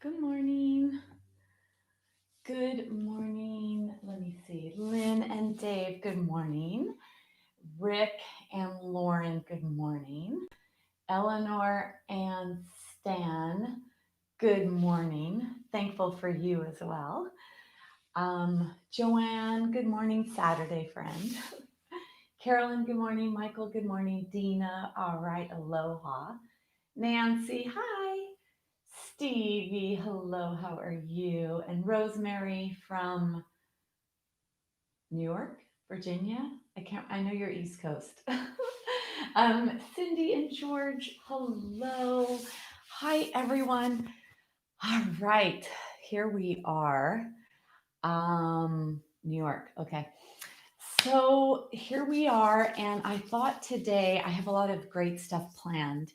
Good morning. Good morning. Let me see. Lynn and Dave, good morning. Rick and Lauren, good morning. Eleanor and Stan, good morning. Thankful for you as well. Joanne, good morning, Saturday friend. Carolyn, good morning. Michael, good morning. Dina, all right, aloha. Nancy, hi. Stevie, hello, how are you? And Rosemary from New York, Virginia. I know you're East Coast. Cindy and George, hello. Hi, everyone. All right, here we are. New York, okay. So here we are, and I thought today I have a lot of great stuff planned.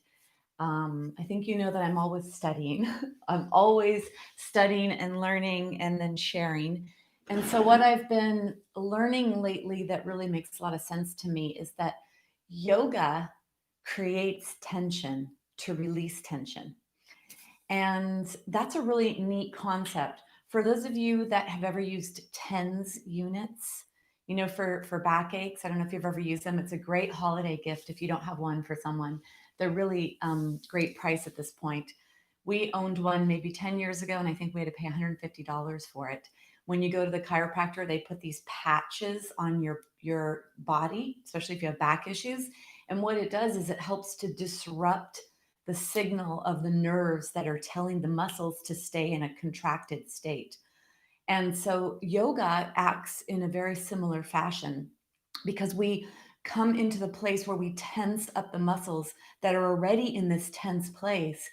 I think you know that I'm always studying. I'm always studying and learning and then sharing. And so, what I've been learning lately that really makes a lot of sense to me is that yoga creates tension to release tension. And that's a really neat concept. For those of you that have ever used TENS units, for backaches, I don't know if you've ever used them. It's a great holiday gift if you don't have one for someone. They're really great price at this point. We owned one maybe 10 years ago, and I think we had to pay $150 for it. When you go to the chiropractor, they put these patches on your body, especially if you have back issues. And what it does is it helps to disrupt the signal of the nerves that are telling the muscles to stay in a contracted state. And so yoga acts in a very similar fashion because we come into the place where we tense up the muscles that are already in this tense place.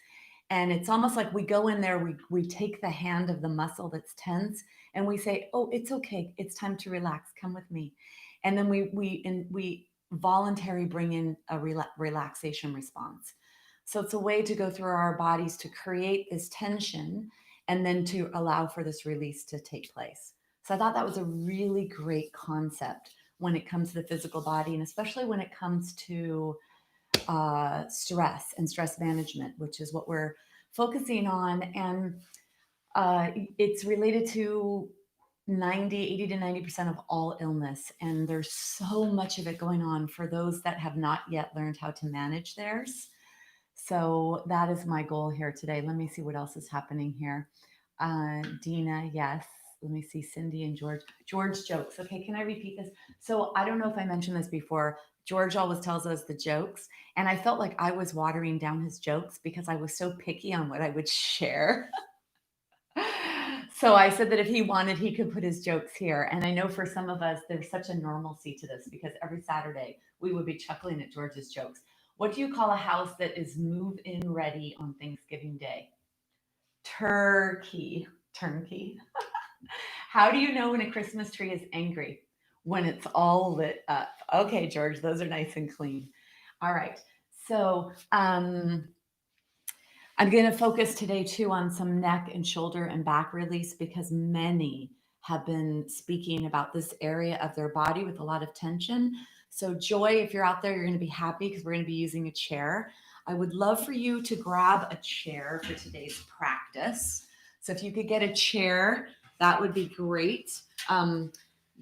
And it's almost like we go in there, we take the hand of the muscle that's tense and we say, oh, it's okay. It's time to relax. Come with me. And then we voluntarily bring in a relaxation response. So it's a way to go through our bodies to create this tension and then to allow for this release to take place. So I thought that was a really great concept when it comes to the physical body, and especially when it comes to stress and stress management, which is what we're focusing on. And it's related to 80 to 90% of all illness. And there's so much of it going on for those that have not yet learned how to manage theirs. So that is my goal here today. Let me see what else is happening here. Dina, yes. Let me see Cindy and George. George jokes. Okay, can I repeat this? So I don't know if I mentioned this before. George always tells us the jokes, and I felt like I was watering down his jokes because I was so picky on what I would share. So I said that if he wanted, he could put his jokes here. And I know for some of us, there's such a normalcy to this because every Saturday we would be chuckling at George's jokes. What do you call a house that is move in ready on Thanksgiving Day? Turkey. Turnkey. How do you know when a Christmas tree is angry? When it's all lit up. Okay, George, those are nice and clean. All right. So I'm going to focus today too on some neck and shoulder and back release because many have been speaking about this area of their body with a lot of tension. So, Joy, if you're out there, you're going to be happy because we're going to be using a chair. I would love for you to grab a chair for today's practice. So, if you could get a chair, that would be great.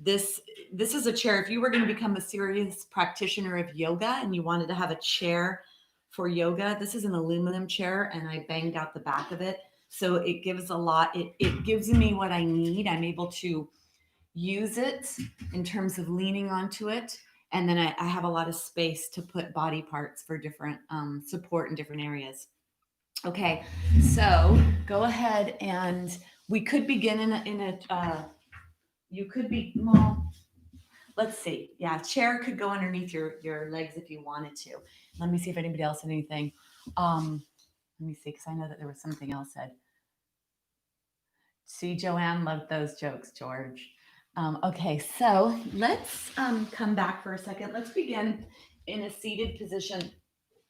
This is a chair. If you were going to become a serious practitioner of yoga and you wanted to have a chair for yoga. This is an aluminum chair and I banged out the back of it. So it gives a lot, it gives me what I need. I'm able to use it in terms of leaning onto it. And then I have a lot of space to put body parts for different support in different areas. Okay, so go ahead and we could begin you could be, well, let's see. Yeah, chair could go underneath your legs if you wanted to. Let me see if anybody else had anything. Let me see, because I know that there was something else said. See, Joanne loved those jokes, George. Okay, so let's come back for a second. Let's begin in a seated position.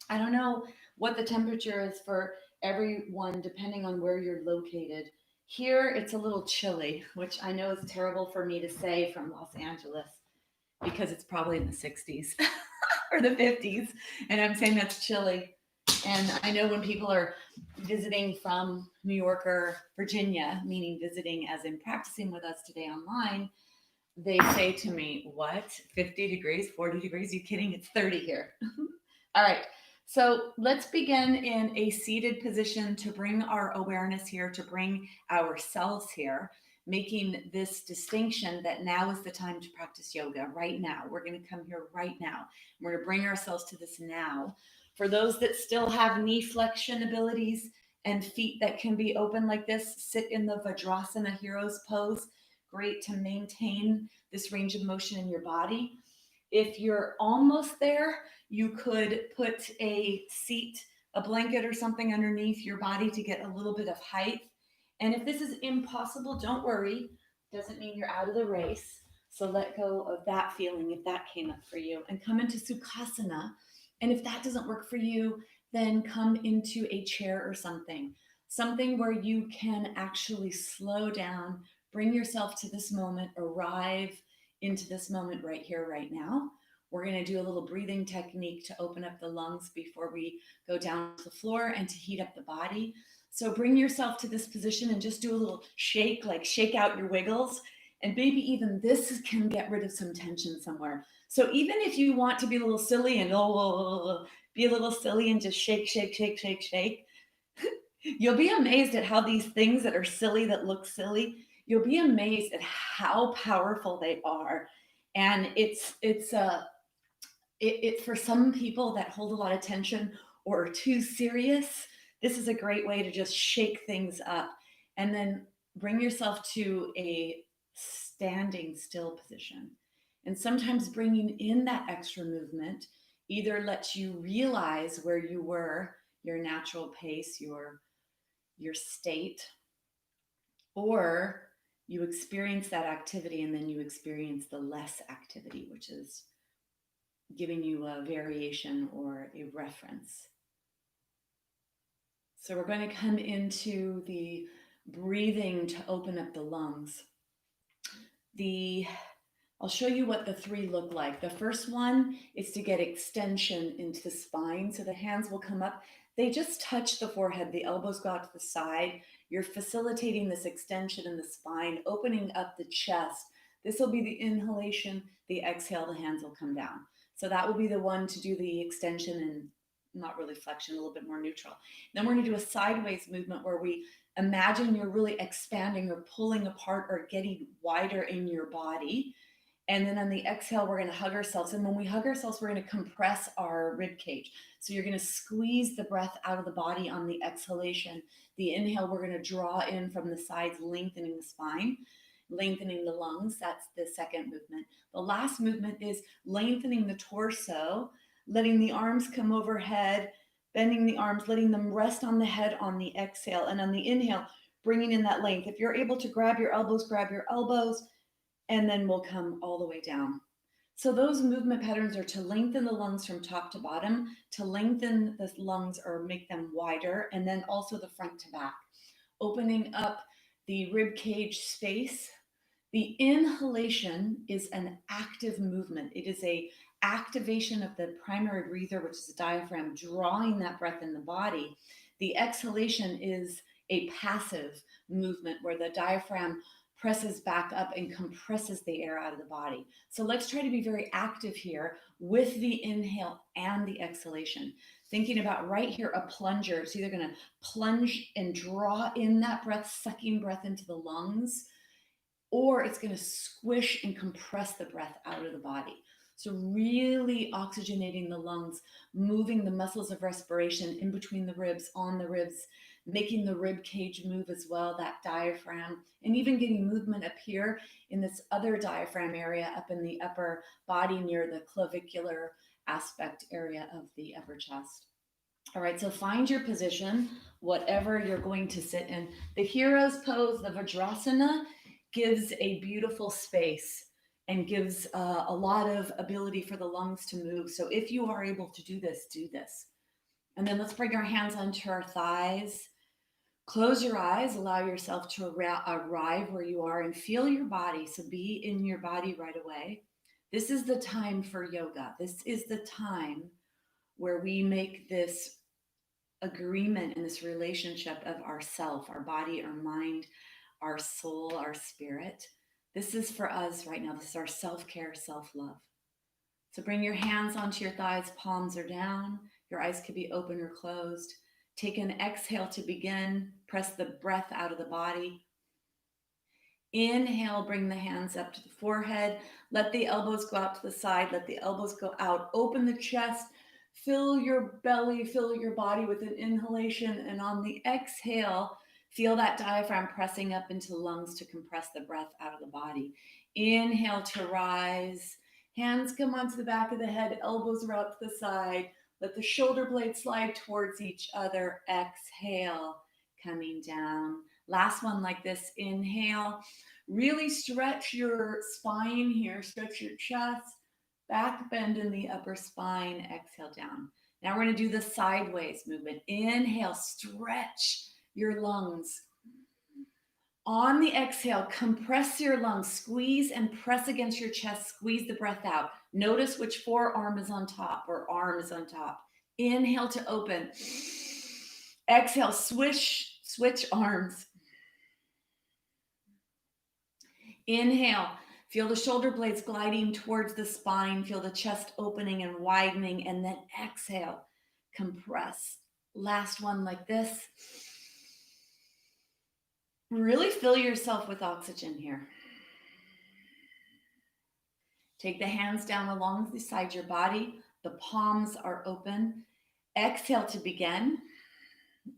I don't know what the temperature is for everyone, depending on where you're located. Here, it's a little chilly, which I know is terrible for me to say from Los Angeles because it's probably in the 60s or the 50s. And I'm saying that's chilly. And I know when people are visiting from New York or Virginia, meaning visiting as in practicing with us today online, they say to me, "What? 50 degrees, 40 degrees? Are you kidding? It's 30 here." All right. So let's begin in a seated position to bring our awareness here, to bring ourselves here, making this distinction that now is the time to practice yoga right now. We're going to come here right now. We're going to bring ourselves to this now. For those that still have knee flexion abilities and feet that can be open like this, sit in the Vajrasana hero's pose. Great to maintain this range of motion in your body. If you're almost there, you could put a seat, a blanket, or something underneath your body to get a little bit of height. And if this is impossible, don't worry. Doesn't mean you're out of the race. So let go of that feeling if that came up for you and come into Sukhasana. And if that doesn't work for you, then come into a chair or something where you can actually slow down, bring yourself to this moment, arrive into this moment right here, right now. We're going to do a little breathing technique to open up the lungs before we go down to the floor and to heat up the body. So bring yourself to this position and just do a little shake, like shake out your wiggles. And maybe even this can get rid of some tension somewhere. So even if you want to be a little silly and be a little silly and just shake, shake, shake, shake, shake, you'll be amazed at how these things that are silly, that look silly, you'll be amazed at how powerful they are. And it for some people that hold a lot of tension or are too serious, this is a great way to just shake things up and then bring yourself to a standing still position. And sometimes bringing in that extra movement either lets you realize where you were, your natural pace, your state, or you experience that activity and then you experience the less activity, which is giving you a variation or a reference. So we're going to come into the breathing to open up the lungs. I'll show you what the three look like. The first one is to get extension into the spine. So the hands will come up. They just touch the forehead. The elbows go out to the side. You're facilitating this extension in the spine, opening up the chest. This will be the inhalation. The exhale, the hands will come down. So that will be the one to do the extension and not really flexion, a little bit more neutral. Then we're going to do a sideways movement where we imagine you're really expanding or pulling apart or getting wider in your body. And then on the exhale, we're going to hug ourselves. And when we hug ourselves, we're going to compress our rib cage. So you're going to squeeze the breath out of the body on the exhalation. The inhale, we're going to draw in from the sides, lengthening the spine, lengthening the lungs. That's the second movement. The last movement is lengthening the torso, letting the arms come overhead, bending the arms, letting them rest on the head on the exhale. And on the inhale, bringing in that length. If you're able to grab your elbows, and then we'll come all the way down. So those movement patterns are to lengthen the lungs from top to bottom, to lengthen the lungs or make them wider, and then also the front to back, opening up the rib cage space. The inhalation is an active movement. It is a activation of the primary breather, which is the diaphragm, drawing that breath in the body. The exhalation is a passive movement where the diaphragm presses back up and compresses the air out of the body. So let's try to be very active here with the inhale and the exhalation. Thinking about right here, a plunger. It's either going to plunge and draw in that breath, sucking breath into the lungs, or it's going to squish and compress the breath out of the body. So really oxygenating the lungs, moving the muscles of respiration in between the ribs, on the ribs, making the rib cage move as well, that diaphragm, and even getting movement up here in this other diaphragm area up in the upper body near the clavicular aspect area of the upper chest. All right, so find your position, whatever you're going to sit in. The hero's pose, the Vajrasana, gives a beautiful space and gives a lot of ability for the lungs to move. So if you are able to do this, do this. And then let's bring our hands onto our thighs. Close your eyes, allow yourself to arrive where you are and feel your body. So be in your body right away. This is the time for yoga. This is the time where we make this agreement in this relationship of ourself, our body, our mind, our soul, our spirit. This is for us right now. This is our self-care, self-love. So bring your hands onto your thighs, palms are down. Your eyes could be open or closed. Take an exhale to begin. Press the breath out of the body. Inhale, bring the hands up to the forehead. Let the elbows go out to the side. Let the elbows go out. Open the chest. Fill your belly, fill your body with an inhalation. And on the exhale, feel that diaphragm pressing up into the lungs to compress the breath out of the body. Inhale to rise. Hands come onto the back of the head. Elbows are out to the side. Let the shoulder blades slide towards each other. Exhale, coming down. Last one like this. Inhale. Really stretch your spine here. Stretch your chest. Back bend in the upper spine. Exhale down. Now we're going to do the sideways movement. Inhale. Stretch your lungs. On the exhale, compress your lungs. Squeeze and press against your chest. Squeeze the breath out. Notice which forearm is on top or arm is on top. Inhale to open. Exhale. Switch arms. Inhale, feel the shoulder blades gliding towards the spine, feel the chest opening and widening, and then exhale, compress. Last one like this. Really fill yourself with oxygen here. Take the hands down along beside your body. The palms are open. Exhale to begin.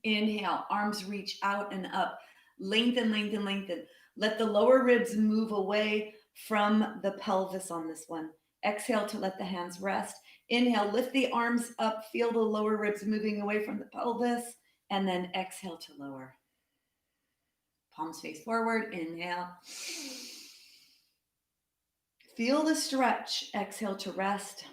Inhale, arms reach out and up. Lengthen, lengthen, lengthen. Let the lower ribs move away from the pelvis on this one. Exhale to let the hands rest. Inhale, lift the arms up. Feel the lower ribs moving away from the pelvis. And then exhale to lower. Palms face forward. Inhale. Feel the stretch. Exhale to rest.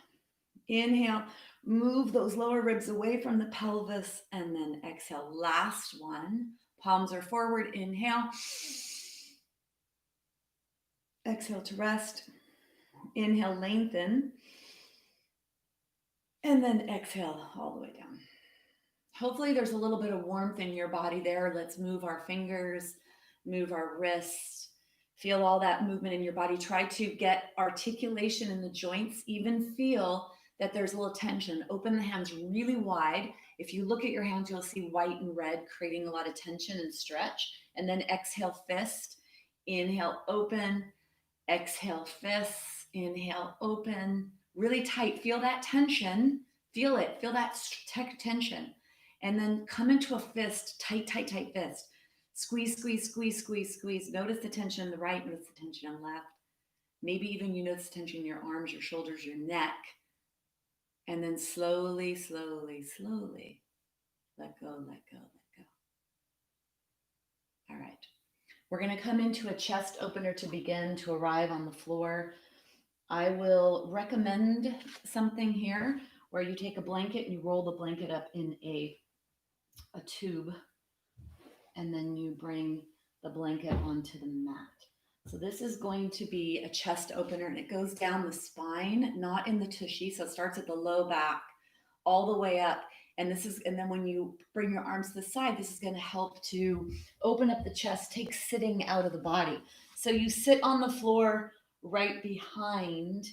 Inhale. Move those lower ribs away from the pelvis. And then exhale. Last one. Palms are forward. Inhale. Exhale to rest. Inhale, lengthen. And then exhale all the way down. Hopefully there's a little bit of warmth in your body there. Let's move our fingers, move our wrists. Feel all that movement in your body. Try to get articulation in the joints. Even feel that there's a little tension. Open the hands really wide. If you look at your hands, you'll see white and red, creating a lot of tension and stretch. And then exhale, fist. Inhale, open. Exhale, fists. Inhale, open. Really tight. Feel that tension. Feel it. Feel that tension. And then come into a fist. Tight, tight, tight fist. Squeeze, squeeze, squeeze, squeeze, squeeze. Notice the tension on the right. Notice the tension on the left. Maybe even you notice the tension in your arms, your shoulders, your neck. And then slowly, slowly, slowly let go, let go, let go. All right. We're going to come into a chest opener to begin, to arrive on the floor. I will recommend something here where you take a blanket and you roll the blanket up in a tube, and then you bring the blanket onto the mat. So this is going to be a chest opener, and it goes down the spine, not in the tushy. So it starts at the low back all the way up. And then when you bring your arms to the side, this is going to help to open up the chest, take sitting out of the body. So you sit on the floor right behind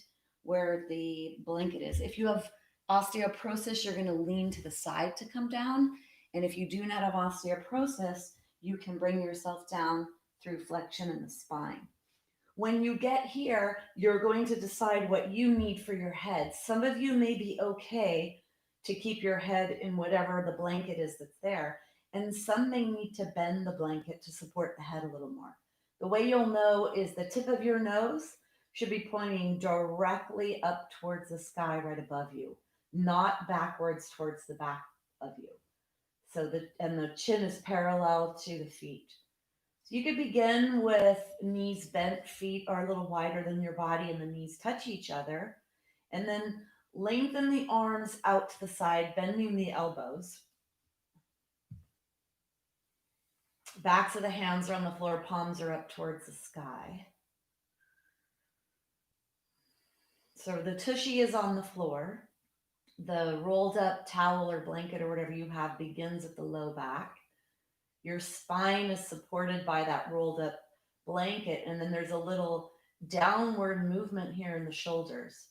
where the blanket is. If you have osteoporosis, you're going to lean to the side to come down. And if you do not have osteoporosis, you can bring yourself down through flexion in the spine. When you get here, you're going to decide what you need for your head. Some of you may be okay to keep your head in whatever the blanket is that's there. And some may need to bend the blanket to support the head a little more. The way you'll know is the tip of your nose should be pointing directly up towards the sky right above you, not backwards towards the back of you. And the chin is parallel to the feet. So you could begin with knees bent, feet are a little wider than your body, and the knees touch each other. And then lengthen the arms out to the side, bending the elbows. Backs of the hands are on the floor, palms are up towards the sky. So the tushy is on the floor. The rolled up towel or blanket or whatever you have begins at the low back. Your spine is supported by that rolled up blanket, and then there's a little downward movement here in the shoulders.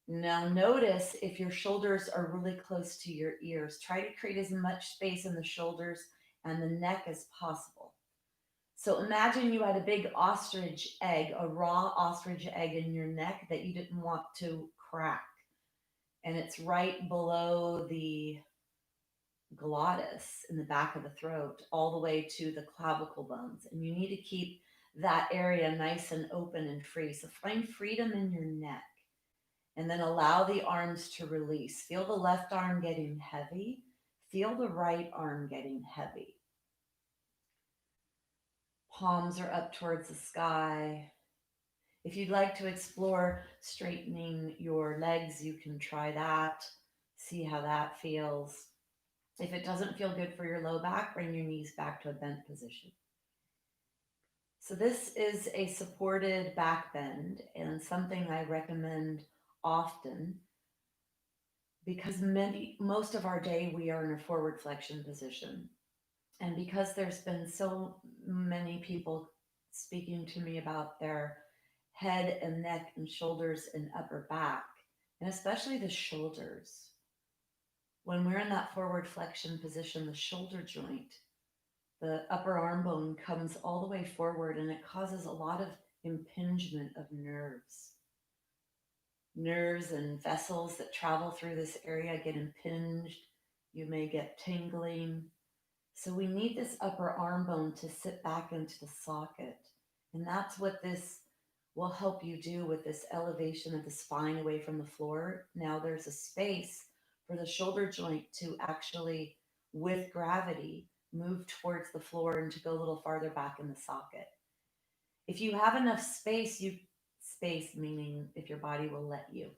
Now, notice if your shoulders are really close to your ears, try to create as much space in the shoulders and the neck as possible. So, imagine you had a big ostrich egg, a raw ostrich egg in your neck that you didn't want to crack. And it's right below the glottis in the back of the throat, all the way to the clavicle bones. And you need to keep that area nice and open and free. So, find freedom in your neck and then allow the arms to release. Feel the left arm getting heavy. Feel the right arm getting heavy. Palms are up towards the sky. If you'd like to explore straightening your legs, you can try that. See how that feels. If it doesn't feel good for your low back, bring your knees back to a bent position. So, this is a supported back bend and something I recommend often because most of our day we are in a forward flexion position. And because there's been so many people speaking to me about their head and neck and shoulders and upper back, and especially the shoulders, when we're in that forward flexion position, the shoulder joint, the upper arm bone comes all the way forward and it causes a lot of impingement of nerves. Nerves and vessels that travel through this area get impinged. You may get tingling. So we need this upper arm bone to sit back into the socket. And that's what this will help you do with this elevation of the spine away from the floor. Now there's a space for the shoulder joint to actually, with gravity, move towards the floor and to go a little farther back in the socket. If you have enough space, space meaning if your body will let you,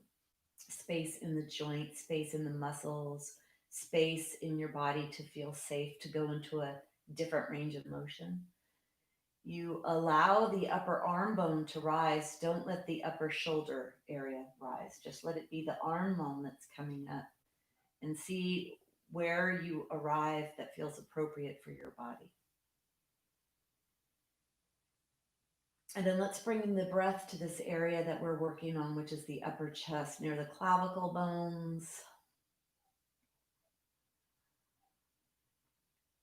space in the joint, space in the muscles, space in your body to feel safe to go into a different range of motion. You allow the upper arm bone to rise. Don't let the upper shoulder area rise. Just let it be the arm bone that's coming up and see where you arrive that feels appropriate for your body. And then let's bring in the breath to this area that we're working on, which is the upper chest near the clavicle bones.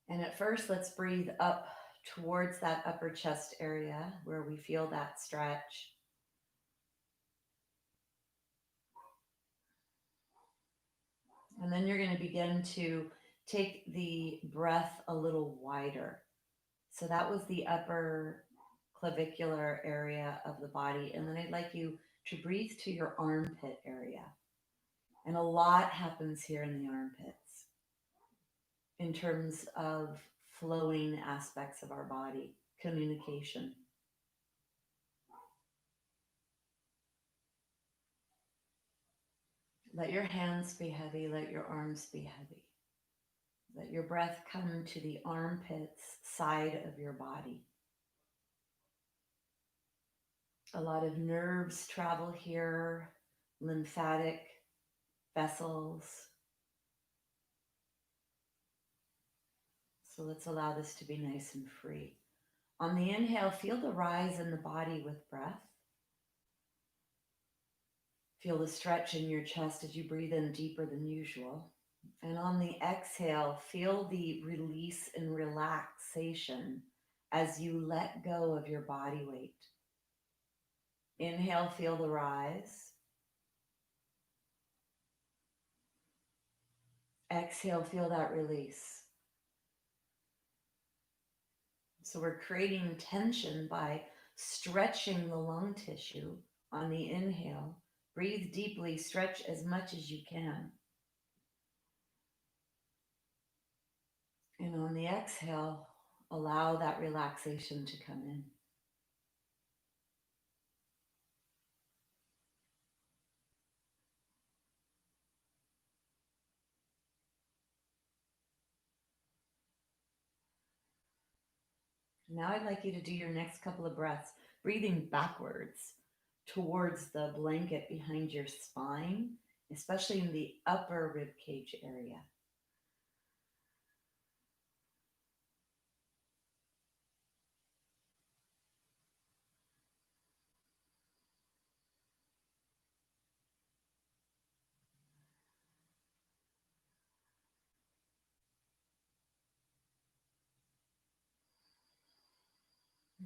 And at first, let's breathe up towards that upper chest area where we feel that stretch. And then you're going to begin to take the breath a little wider. So that was the upper clavicular area of the body. And then I'd like you to breathe to your armpit area. And a lot happens here in the armpits in terms of flowing aspects of our body, communication. Let your hands be heavy, let your arms be heavy. Let your breath come to the armpits side of your body. A lot of nerves travel here, lymphatic vessels. So let's allow this to be nice and free. On the inhale, feel the rise in the body with breath. Feel the stretch in your chest as you breathe in deeper than usual. And on the exhale, feel the release and relaxation as you let go of your body weight. Inhale, feel the rise. Exhale, feel that release. So we're creating tension by stretching the lung tissue on the inhale. Breathe deeply, stretch as much as you can. And on the exhale, allow that relaxation to come in. Now I'd like you to do your next couple of breaths, breathing backwards towards the blanket behind your spine especially in the upper rib cage area.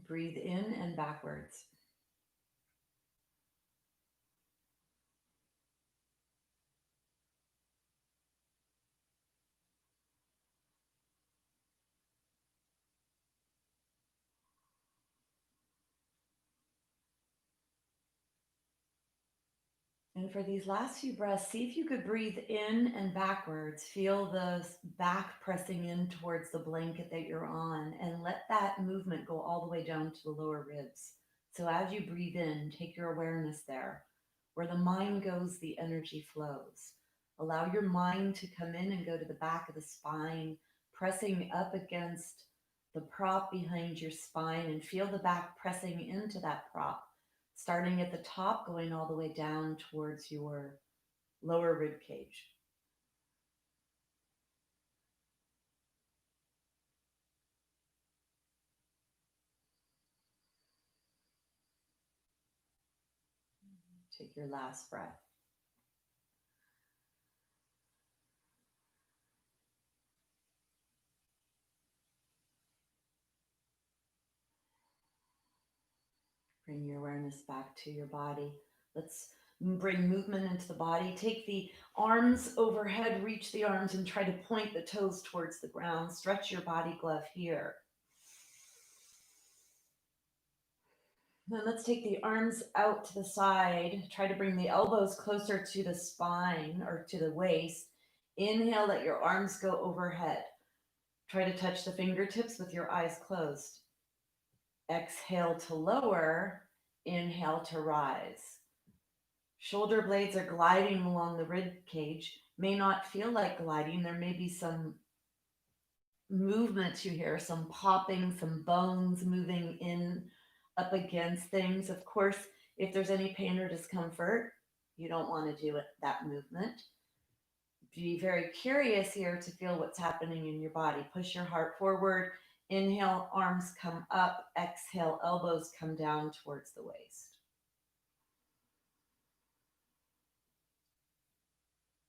Breathe in and backwards. And for these last few breaths, see if you could breathe in and backwards. Feel the back pressing in towards the blanket that you're on, and let that movement go all the way down to the lower ribs. So as you breathe in, take your awareness there. Where the mind goes, the energy flows. Allow your mind to come in and go to the back of the spine, pressing up against the prop behind your spine, and feel the back pressing into that prop, starting at the top, going all the way down towards your lower rib cage. Take your last breath. Bring your awareness back to your body. Let's bring movement into the body. Take the arms overhead, reach the arms and try to point the toes towards the ground. Stretch your body glove here. Then let's take the arms out to the side. Try to bring the elbows closer to the spine or to the waist. Inhale, let your arms go overhead. Try to touch the fingertips with your eyes closed. Exhale to lower, inhale to rise. Shoulder blades are gliding along the rib cage. May not feel like gliding. There may be some movement you hear, some popping, some bones moving in up against things. Of course, if there's any pain or discomfort, you don't want to do it, that movement. Be very curious here to feel what's happening in your body. Push your heart forward. Inhale, arms come up. Exhale, elbows come down towards the waist.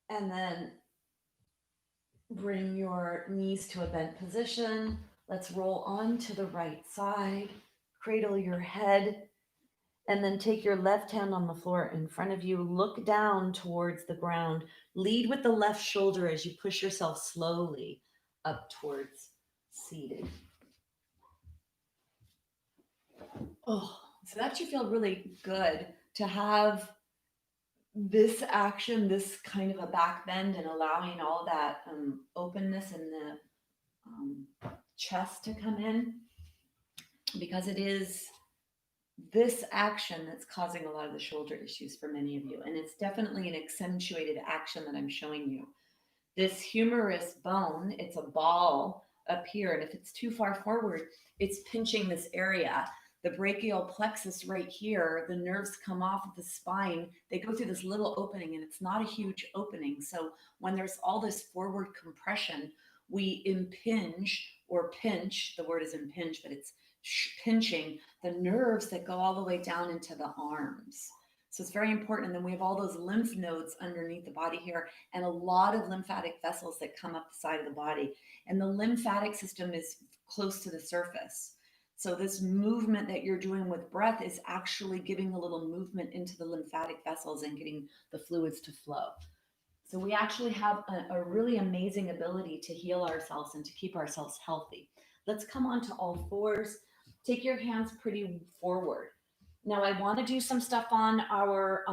And then bring your knees to a bent position. Let's roll on to the right side. Cradle your head. And then take your left hand on the floor in front of you. Look down towards the ground. Lead with the left shoulder as you push yourself slowly up towards seated. Oh, so that should feel really good to have this action, this kind of a back bend, and allowing all that openness in the um, chest to come in, because it is this action that's causing a lot of the shoulder issues for many of you. And it's definitely an accentuated action that I'm showing you. This humerus bone, it's a ball up here. And if it's too far forward, it's pinching this area. The brachial plexus right here, the nerves come off of the spine. They go through this little opening, and it's not a huge opening. So when there's all this forward compression, we impinge or pinch. The word is impinge, but it's pinching the nerves that go all the way down into the arms. So it's very important. And then we have all those lymph nodes underneath the body here, and a lot of lymphatic vessels that come up the side of the body. And the lymphatic system is close to the surface. So this movement that you're doing with breath is actually giving a little movement into the lymphatic vessels and getting the fluids to flow. So we actually have a really amazing ability to heal ourselves and to keep ourselves healthy. Let's come onto all fours. Take your hands pretty forward. Now I want to do some stuff on our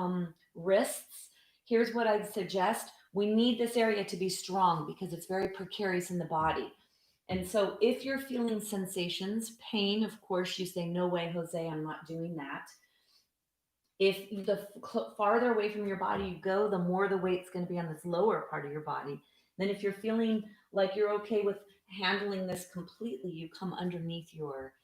wrists. Here's what I'd suggest. We need this area to be strong because it's very precarious in the body. And so if you're feeling sensations, pain, of course, you say, no way, Jose, I'm not doing that. If the farther away from your body you go, the more the weight's going to be on this lower part of your body. Then if you're feeling like you're okay with handling this completely, you come underneath your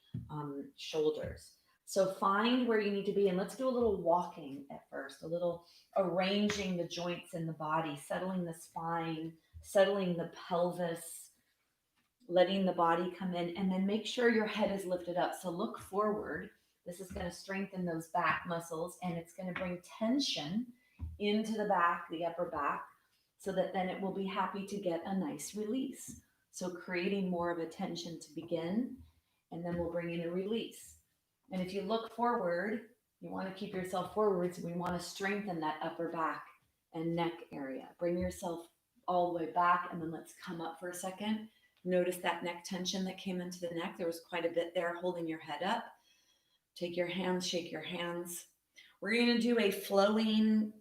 shoulders. So find where you need to be, and let's do a little walking at first, a little arranging the joints in the body, settling the spine, settling the pelvis, letting the body come in, and then make sure your head is lifted up. So look forward. This is going to strengthen those back muscles, and it's going to bring tension into the back, the upper back, so that then it will be happy to get a nice release. So creating more of a tension to begin, and then we'll bring in a release. And if you look forward, you want to keep yourself forward. So we want to strengthen that upper back and neck area. Bring yourself all the way back, and then let's come up for a second. Notice that neck tension that came into the neck. There was quite a bit there holding your head up. Take your hands, shake your hands. We're going to do a flowing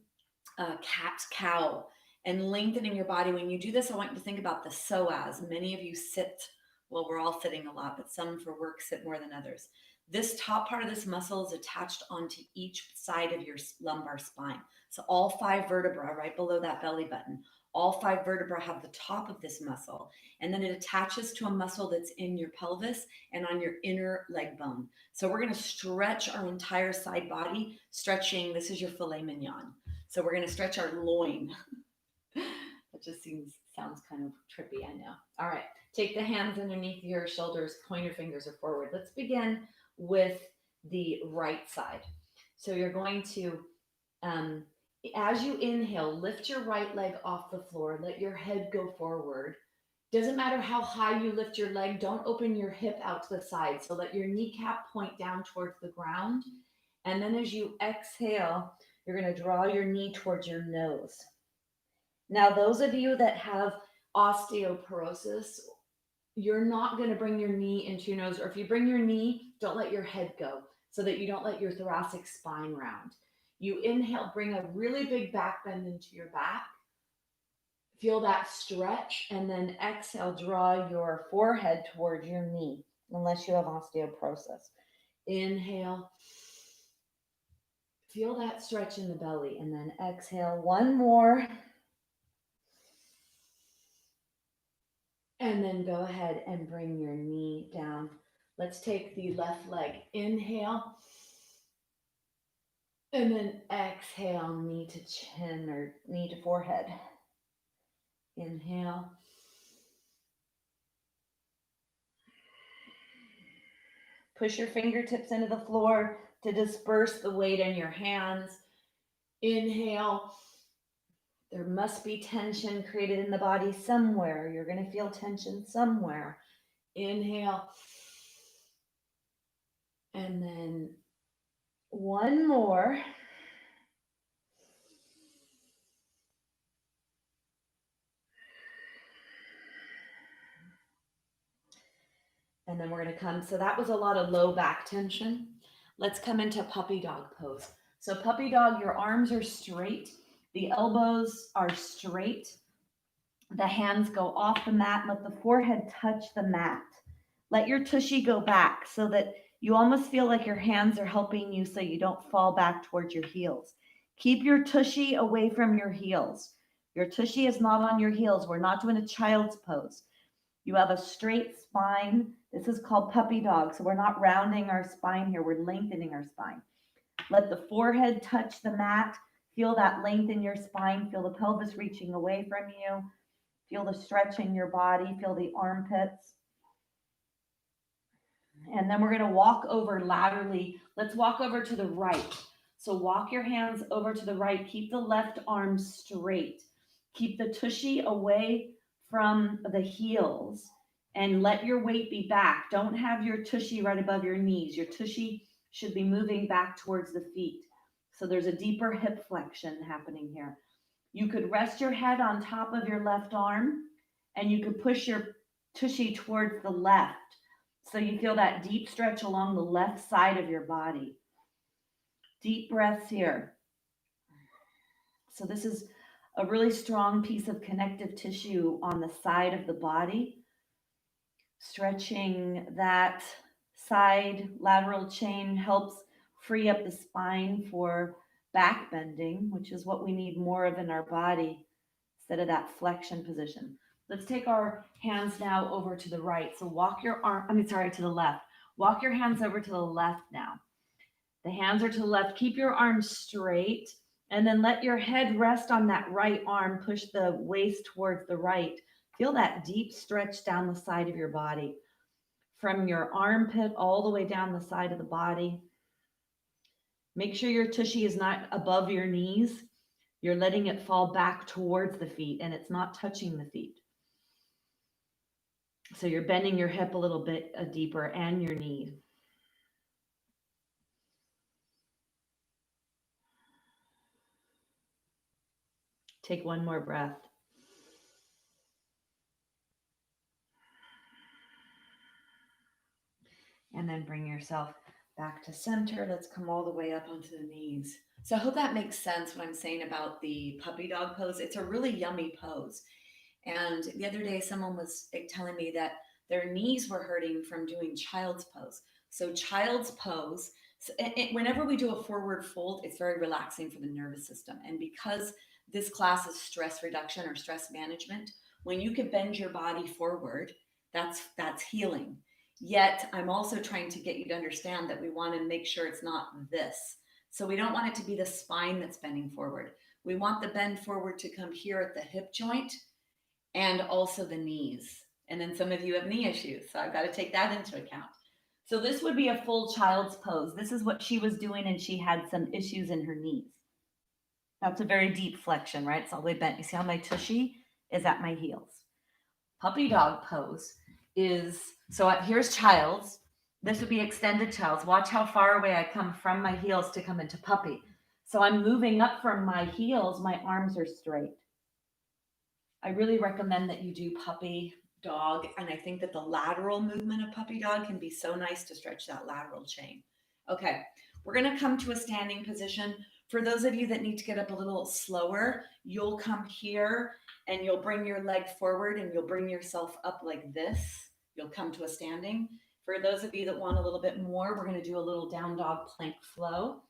cat cow and lengthening your body. When you do this, I want you to think about the psoas. Many of you sit, well, we're all sitting a lot, but some for work sit more than others. This top part of this muscle is attached onto each side of your lumbar spine. So all 5 vertebrae right below that belly button, all 5 vertebrae have the top of this muscle, and then it attaches to a muscle that's in your pelvis and on your inner leg bone. So we're going to stretch our entire side body, stretching, this is your filet mignon. So we're going to stretch our loin. That just sounds kind of trippy, I know. All right, take the hands underneath your shoulders, point your fingers are forward. Let's begin with the right side. So you're going to, as you inhale, lift your right leg off the floor, let your head go forward. Doesn't matter how high you lift your leg, don't open your hip out to the side. So let your kneecap point down towards the ground. And then as you exhale, you're going to draw your knee towards your nose. Now, those of you that have osteoporosis, you're not going to bring your knee into your nose, or if you bring your knee, don't let your head go so that you don't let your thoracic spine round. You inhale, bring a really big back bend into your back. Feel that stretch, and then exhale, draw your forehead towards your knee, unless you have osteoporosis. Inhale, feel that stretch in the belly, and then exhale, one more. And then go ahead and bring your knee down. Let's take the left leg. Inhale. And then exhale, knee to chin or knee to forehead. Inhale. Push your fingertips into the floor to disperse the weight in your hands. Inhale. There must be tension created in the body somewhere. You're going to feel tension somewhere. Inhale. And then one more. And then we're going to come. So that was a lot of low back tension. Let's come into puppy dog pose. So puppy dog, your arms are straight. The elbows are straight. The hands go off the mat. Let the forehead touch the mat. Let your tushy go back so that you almost feel like your hands are helping you so you don't fall back towards your heels. Keep your tushy away from your heels. Your tushy is not on your heels. We're not doing a child's pose. You have a straight spine. This is called puppy dog. So we're not rounding our spine here. We're lengthening our spine. Let the forehead touch the mat. Feel that length in your spine. Feel the pelvis reaching away from you. Feel the stretch in your body. Feel the armpits. And then we're going to walk over laterally. Let's walk over to the right. So walk your hands over to the right. Keep the left arm straight. Keep the tushy away from the heels and let your weight be back. Don't have your tushy right above your knees. Your tushy should be moving back towards the feet. So there's a deeper hip flexion happening here. You could rest your head on top of your left arm and you could push your tushy towards the left. So you feel that deep stretch along the left side of your body. Deep breaths here. So this is a really strong piece of connective tissue on the side of the body. Stretching that side lateral chain helps free up the spine for back bending, which is what we need more of in our body instead of that flexion position. Let's take our hands now over to the right. So walk your arm, to the left. Walk your hands over to the left now. The hands are to the left. Keep your arms straight and then let your head rest on that right arm. Push the waist towards the right. Feel that deep stretch down the side of your body from your armpit all the way down the side of the body. Make sure your tushy is not above your knees. You're letting it fall back towards the feet and it's not touching the feet. So you're bending your hip a little bit deeper and your knee. Take one more breath. And then bring yourself back to center. Let's come all the way up onto the knees. So I hope that makes sense what I'm saying about the puppy dog pose. It's a really yummy pose. And the other day, someone was telling me that their knees were hurting from doing child's pose. So child's pose, whenever we do a forward fold, it's very relaxing for the nervous system. And because this class is stress reduction or stress management, when you can bend your body forward, that's healing. Yet I'm also trying to get you to understand that we want to make sure it's not this. So we don't want it to be the spine that's bending forward. We want the bend forward to come here at the hip joint and also the knees. And then some of you have knee issues, so I've got to take that into account. So this would be a full child's pose. This is what she was doing, and she had some issues in her knees. That's a very deep flexion, right? It's all the way bent. You see how my tushy is at my heels. Puppy dog pose is, so here's child's. This would be extended child's. Watch how far away I come from my heels to come into puppy. So I'm moving up from my heels. My arms are straight. I really recommend that you do puppy dog. And I think that the lateral movement of puppy dog can be so nice to stretch that lateral chain. Okay, we're going to come to a standing position. For those of you that need to get up a little slower, you'll come here and you'll bring your leg forward and you'll bring yourself up like this. You'll come to a standing. For those of you that want a little bit more, we're going to do a little down dog plank flow.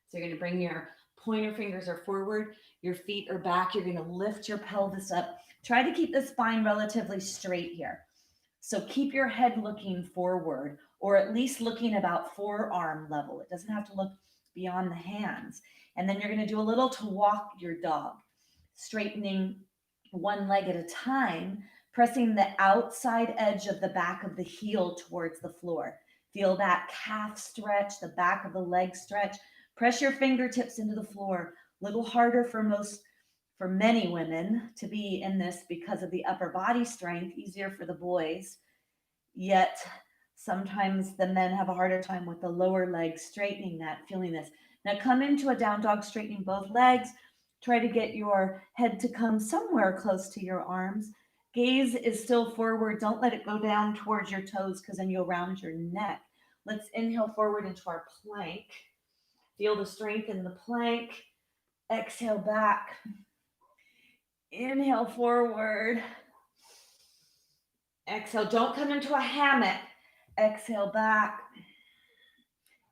So you're going to bring your pointer fingers are forward, your feet are back. You're going to lift your pelvis up. Try to keep the spine relatively straight here. So keep your head looking forward, or at least looking about forearm level. It doesn't have to look beyond the hands. And then you're going to do a little to walk your dog, straightening one leg at a time, pressing the outside edge of the back of the heel towards the floor. Feel that calf stretch, the back of the leg stretch. Press your fingertips into the floor. A little harder for many women to be in this because of the upper body strength, easier for the boys. Yet sometimes the men have a harder time with the lower leg straightening that, feeling this. Now come into a down dog, straightening both legs. Try to get your head to come somewhere close to your arms. Gaze is still forward. Don't let it go down towards your toes because then you'll round your neck. Let's inhale forward into our plank. Feel the strength in the plank. Exhale back. Inhale forward. Exhale. Don't come into a hammock. Exhale back.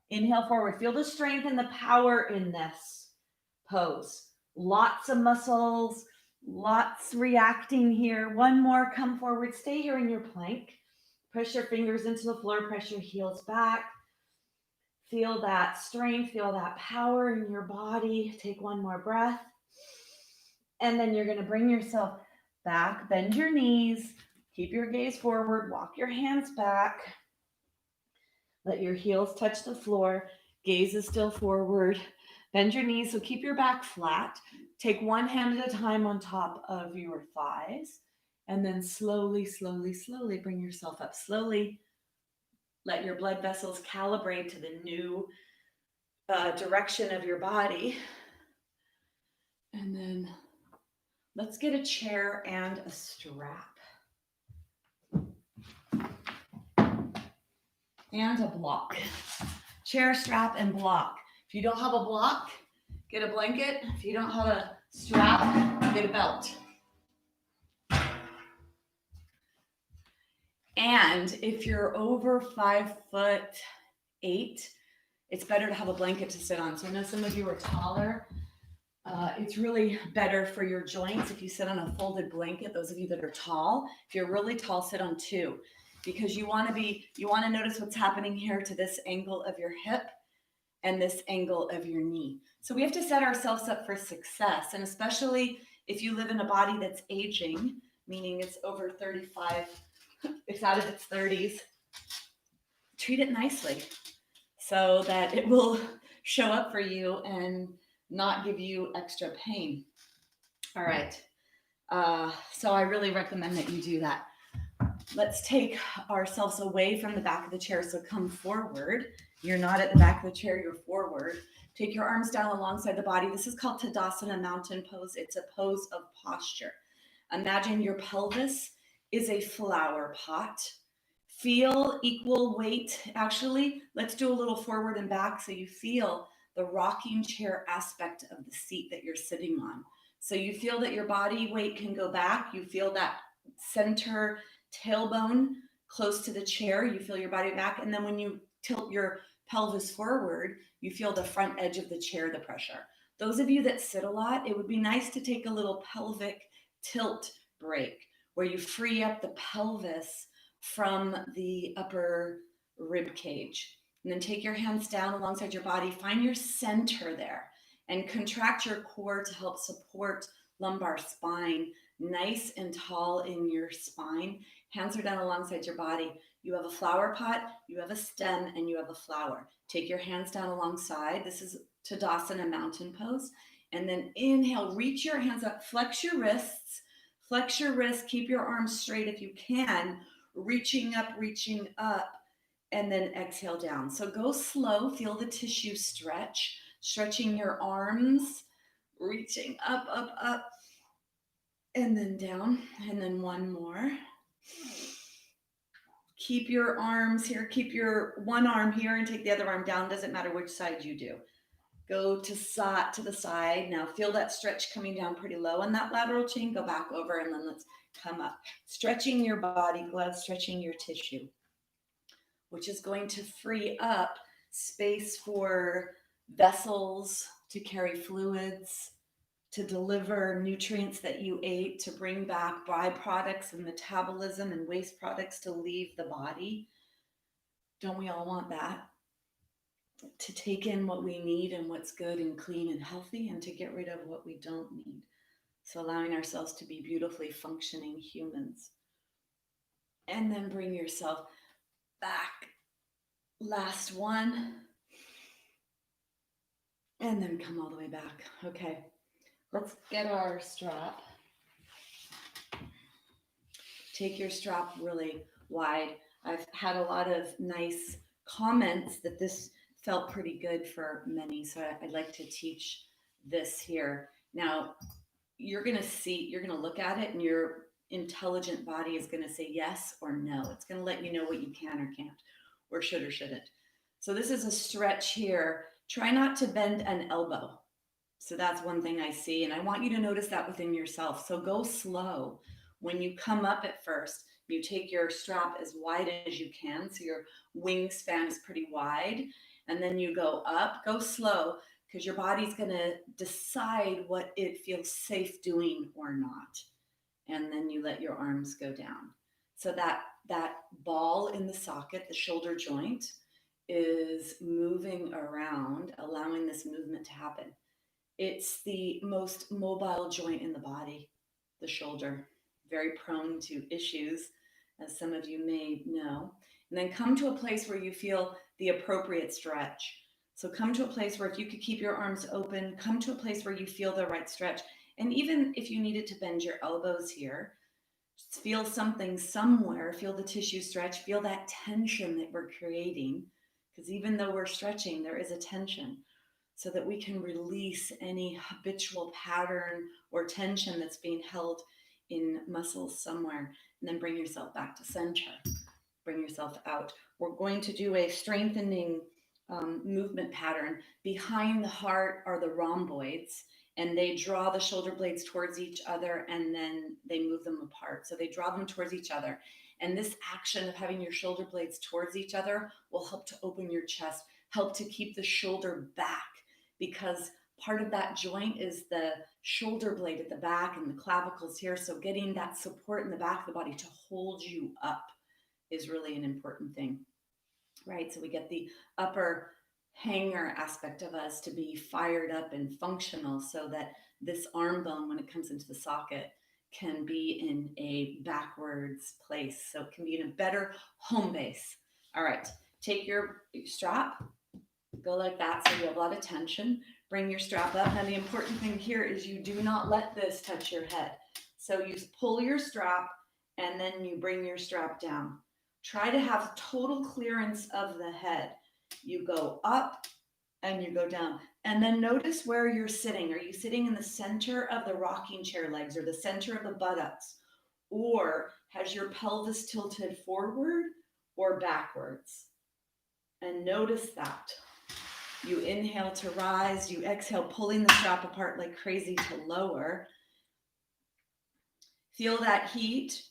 Inhale forward. Feel the strength and the power in this pose. Lots of muscles, lots reacting here. One more. Come forward. Stay here in your plank. Press your fingers into the floor. Press your heels back. Feel that strength, feel that power in your body. Take one more breath. And then you're going to bring yourself back, bend your knees, keep your gaze forward, walk your hands back. Let your heels touch the floor. Gaze is still forward. Bend your knees, so keep your back flat. Take one hand at a time on top of your thighs. And then slowly, slowly, slowly bring yourself up. Slowly let your blood vessels calibrate to the new direction of your body. And then let's get a chair and a strap. And a block. Chair, strap, and block. If you don't have a block, get a blanket. If you don't have a strap, get a belt. And if you're over 5'8", it's better to have a blanket to sit on. So I know some of you are taller. It's really better for your joints if you sit on a folded blanket. Those of you that are tall, if you're really tall, sit on two, because you want to notice what's happening here to this angle of your hip. and this angle of your knee. So we have to set ourselves up for success. And especially if you live in a body that's aging, meaning it's over 35, it's out of its 30s, treat it nicely so that it will show up for you and not give you extra pain. All right. So I really recommend that you do that. Let's take ourselves away from the back of the chair. So come forward. You're not at the back of the chair, you're forward. Take your arms down alongside the body. This is called Tadasana Mountain Pose. It's a pose of posture. Imagine your pelvis is a flower pot. Feel equal weight. Actually, let's do a little forward and back so you feel the rocking chair aspect of the seat that you're sitting on. So you feel that your body weight can go back. You feel that center tailbone close to the chair. You feel your body back. And then when you tilt your pelvis forward, you feel the front edge of the chair, the pressure. Those of you that sit a lot, it would be nice to take a little pelvic tilt break where you free up the pelvis from the upper rib cage. And then take your hands down alongside your body. Find your center there and contract your core to help support lumbar spine. Nice and tall in your spine. Hands are down alongside your body. You have a flower pot, you have a stem, and you have a flower. Take your hands down alongside. This is Tadasana Mountain Pose. And then inhale, reach your hands up, flex your wrists. Flex your wrists, keep your arms straight if you can. Reaching up, and then exhale down. So go slow, feel the tissue stretch, stretching your arms, reaching up, and then down, and then one more. Keep your arms here, keep your one arm here and take the other arm down, doesn't matter which side you do. Go to the side. Now feel that stretch coming down pretty low on that lateral chain. Go back over and then let's come up. Stretching your body, glove, stretching your tissue, which is going to free up space for vessels to carry fluids, to deliver nutrients that you ate, to bring back byproducts and metabolism and waste products to leave the body. Don't we all want that? To take in what we need and what's good and clean and healthy, and to get rid of what we don't need. So allowing ourselves to be beautifully functioning humans. And then bring yourself back. Last one. And then come all the way back. Okay, let's get our strap. Take your strap really wide. I've had a lot of nice comments that this felt pretty good for many, so I'd like to teach this here. Now, you're going to look at it and your intelligent body is going to say yes or no. It's going to let you know what you can or can't, or should or shouldn't. So this is a stretch here. Try not to bend an elbow. So that's one thing I see, and I want you to notice that within yourself. So go slow. When you come up at first, you take your strap as wide as you can, so your wingspan is pretty wide, and then you go up. Go slow, because your body's going to decide what it feels safe doing or not. And then you let your arms go down. So that ball in the socket, the shoulder joint, is moving around, allowing this movement to happen. It's the most mobile joint in the body, the shoulder, very prone to issues, as some of you may know. And then come to a place where you feel the appropriate stretch. So come to a place where if you could keep your arms open, come to a place where you feel the right stretch. And even if you needed to bend your elbows here, just feel something somewhere, feel the tissue stretch, feel that tension that we're creating. Because even though we're stretching, there is a tension, so that we can release any habitual pattern or tension that's being held in muscles somewhere. And then bring yourself back to center. Bring yourself out. We're going to do a strengthening movement pattern. Behind the heart are the rhomboids, and they draw the shoulder blades towards each other, and then they move them apart. So they draw them towards each other. And this action of having your shoulder blades towards each other will help to open your chest, help to keep the shoulder back, because part of that joint is the shoulder blade at the back and the clavicles here. So getting that support in the back of the body to hold you up is really an important thing, right? So we get the upper hanger aspect of us to be fired up and functional so that this arm bone, when it comes into the socket, can be in a backwards place. So it can be in a better home base. All right, take your strap, go like that so you have a lot of tension. Bring your strap up. Now, the important thing here is you do not let this touch your head. So you pull your strap and then you bring your strap down. Try to have total clearance of the head. You go up and you go down. And then notice where you're sitting. Are you sitting in the center of the rocking chair legs or the center of the buttocks? Or has your pelvis tilted forward or backwards? And notice that. You inhale to rise, you exhale, pulling the strap apart like crazy to lower. Feel that heat.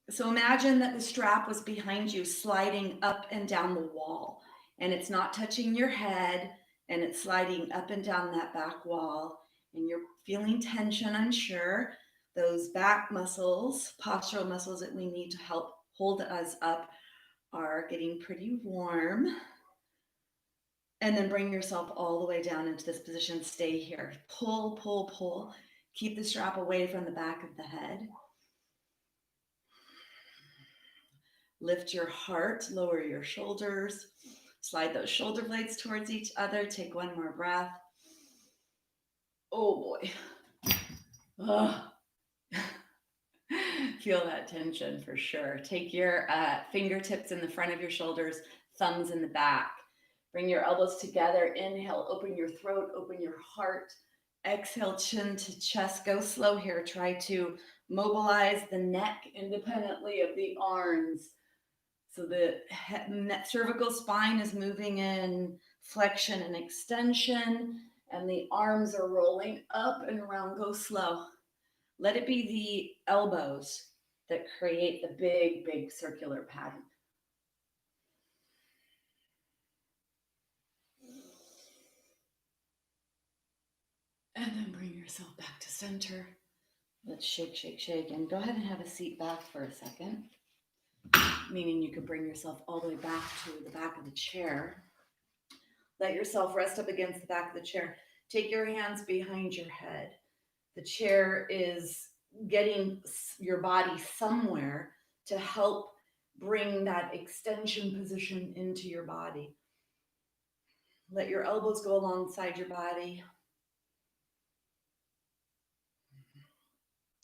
So imagine that the strap was behind you, sliding up and down the wall, and it's not touching your head, and it's sliding up and down that back wall, and you're feeling tension, I'm sure. Those back muscles, postural muscles that we need to help hold us up, are getting pretty warm. And then bring yourself all the way down into this position. Stay here. Pull, pull, pull. Keep the strap away from the back of the head. Lift your heart, lower your shoulders. Slide those shoulder blades towards each other. Take one more breath. Oh boy. Oh. Feel that tension for sure. Take your fingertips in the front of your shoulders, thumbs in the back. Bring your elbows together. Inhale, open your throat, open your heart. Exhale, chin to chest. Go slow here. Try to mobilize the neck independently of the arms. So the cervical spine is moving in flexion and extension, and the arms are rolling up and around. Go slow. Let it be the elbows that create the big, big circular pattern. And then bring yourself back to center. Let's shake, shake, shake. And go ahead and have a seat back for a second, meaning you could bring yourself all the way back to the back of the chair. Let yourself rest up against the back of the chair. Take your hands behind your head. The chair is getting your body somewhere to help bring that extension position into your body. Let your elbows go alongside your body.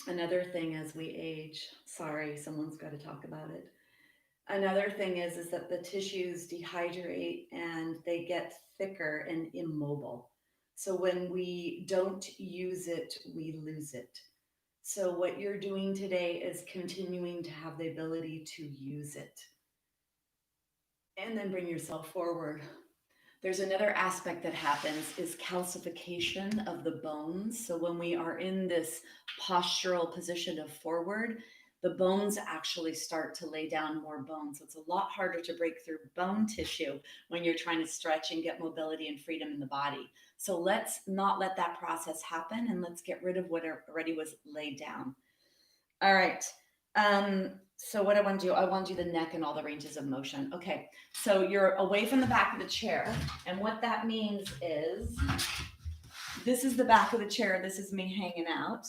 Another thing as we age, sorry, someone's got to talk about it. Another thing is that the tissues dehydrate and they get thicker and immobile. So when we don't use it, we lose it. So what you're doing today is continuing to have the ability to use it. And then bring yourself forward. There's another aspect that happens is calcification of the bones. So when we are in this postural position of forward, the bones actually start to lay down more bones. So it's a lot harder to break through bone tissue when you're trying to stretch and get mobility and freedom in the body. So let's not let that process happen, and let's get rid of what already was laid down. All right. So what I want to do, I want to do the neck and all the ranges of motion. Okay. So you're away from the back of the chair. And what that means is this is the back of the chair. This is me hanging out.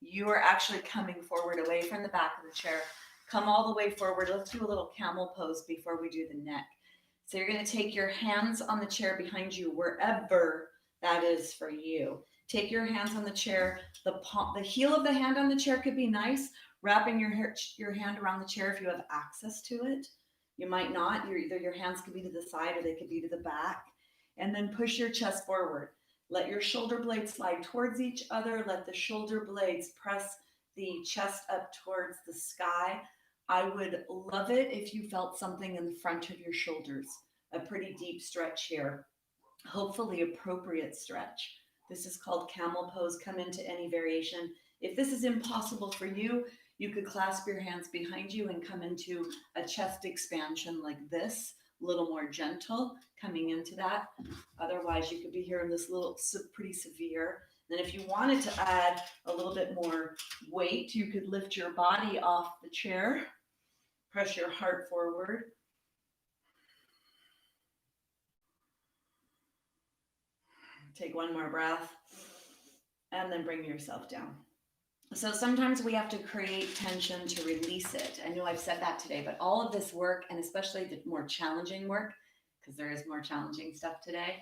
You are actually coming forward away from the back of the chair. Come all the way forward. Let's do a little camel pose before we do the neck. So you're going to take your hands on the chair behind you, wherever that is for you. Take your hands on the chair. The heel of the hand on the chair could be nice. Wrapping your hand around the chair if you have access to it. You might not. Your hands could be to the side or they could be to the back. And then push your chest forward. Let your shoulder blades slide towards each other. Let the shoulder blades press the chest up towards the sky. I would love it if you felt something in the front of your shoulders. A pretty deep stretch here. Hopefully appropriate stretch. This is called camel pose. Come into any variation. If this is impossible for you, you could clasp your hands behind you and come into a chest expansion like this, a little more gentle, coming into that. Otherwise, you could be here in this little pretty severe. Then if you wanted to add a little bit more weight, you could lift your body off the chair, press your heart forward. Take one more breath and then bring yourself down. So sometimes we have to create tension to release it. I know I've said that today, but all of this work, and especially the more challenging work, because there is more challenging stuff today,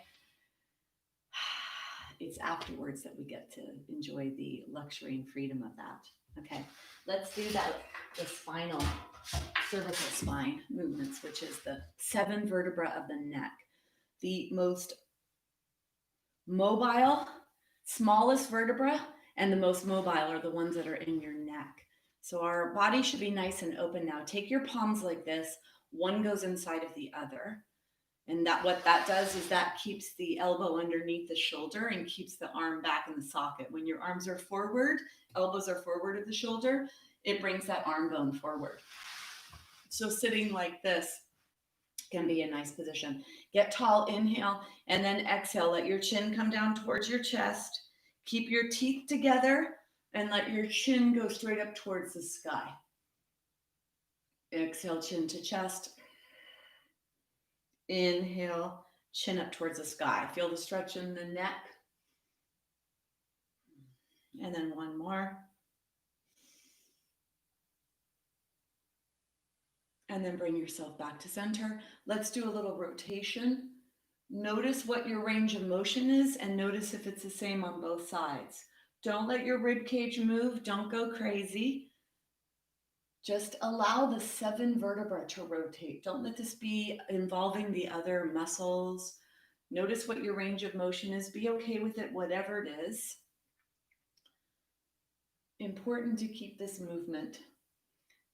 it's afterwards that we get to enjoy the luxury and freedom of that. Okay, let's do that. The spinal, cervical spine movements, which is the 7 vertebrae of the neck. The most mobile, smallest vertebra, and the most mobile are the ones that are in your neck. So our body should be nice and open now. Take your palms like this. One goes inside of the other. And that what that does is that keeps the elbow underneath the shoulder and keeps the arm back in the socket. When your arms are forward, elbows are forward of the shoulder, it brings that arm bone forward. So sitting like this can be a nice position. Get tall, inhale, and then exhale. Let your chin come down towards your chest. Keep your teeth together and let your chin go straight up towards the sky. Exhale, chin to chest. Inhale, chin up towards the sky. Feel the stretch in the neck. And then one more. And then bring yourself back to center. Let's do a little rotation. Notice what your range of motion is and notice if it's the same on both sides. Don't let your rib cage move. Don't go crazy. Just allow the 7 vertebrae to rotate. Don't let this be involving the other muscles. Notice what your range of motion is. Be okay with it, whatever it is. Important to keep this movement.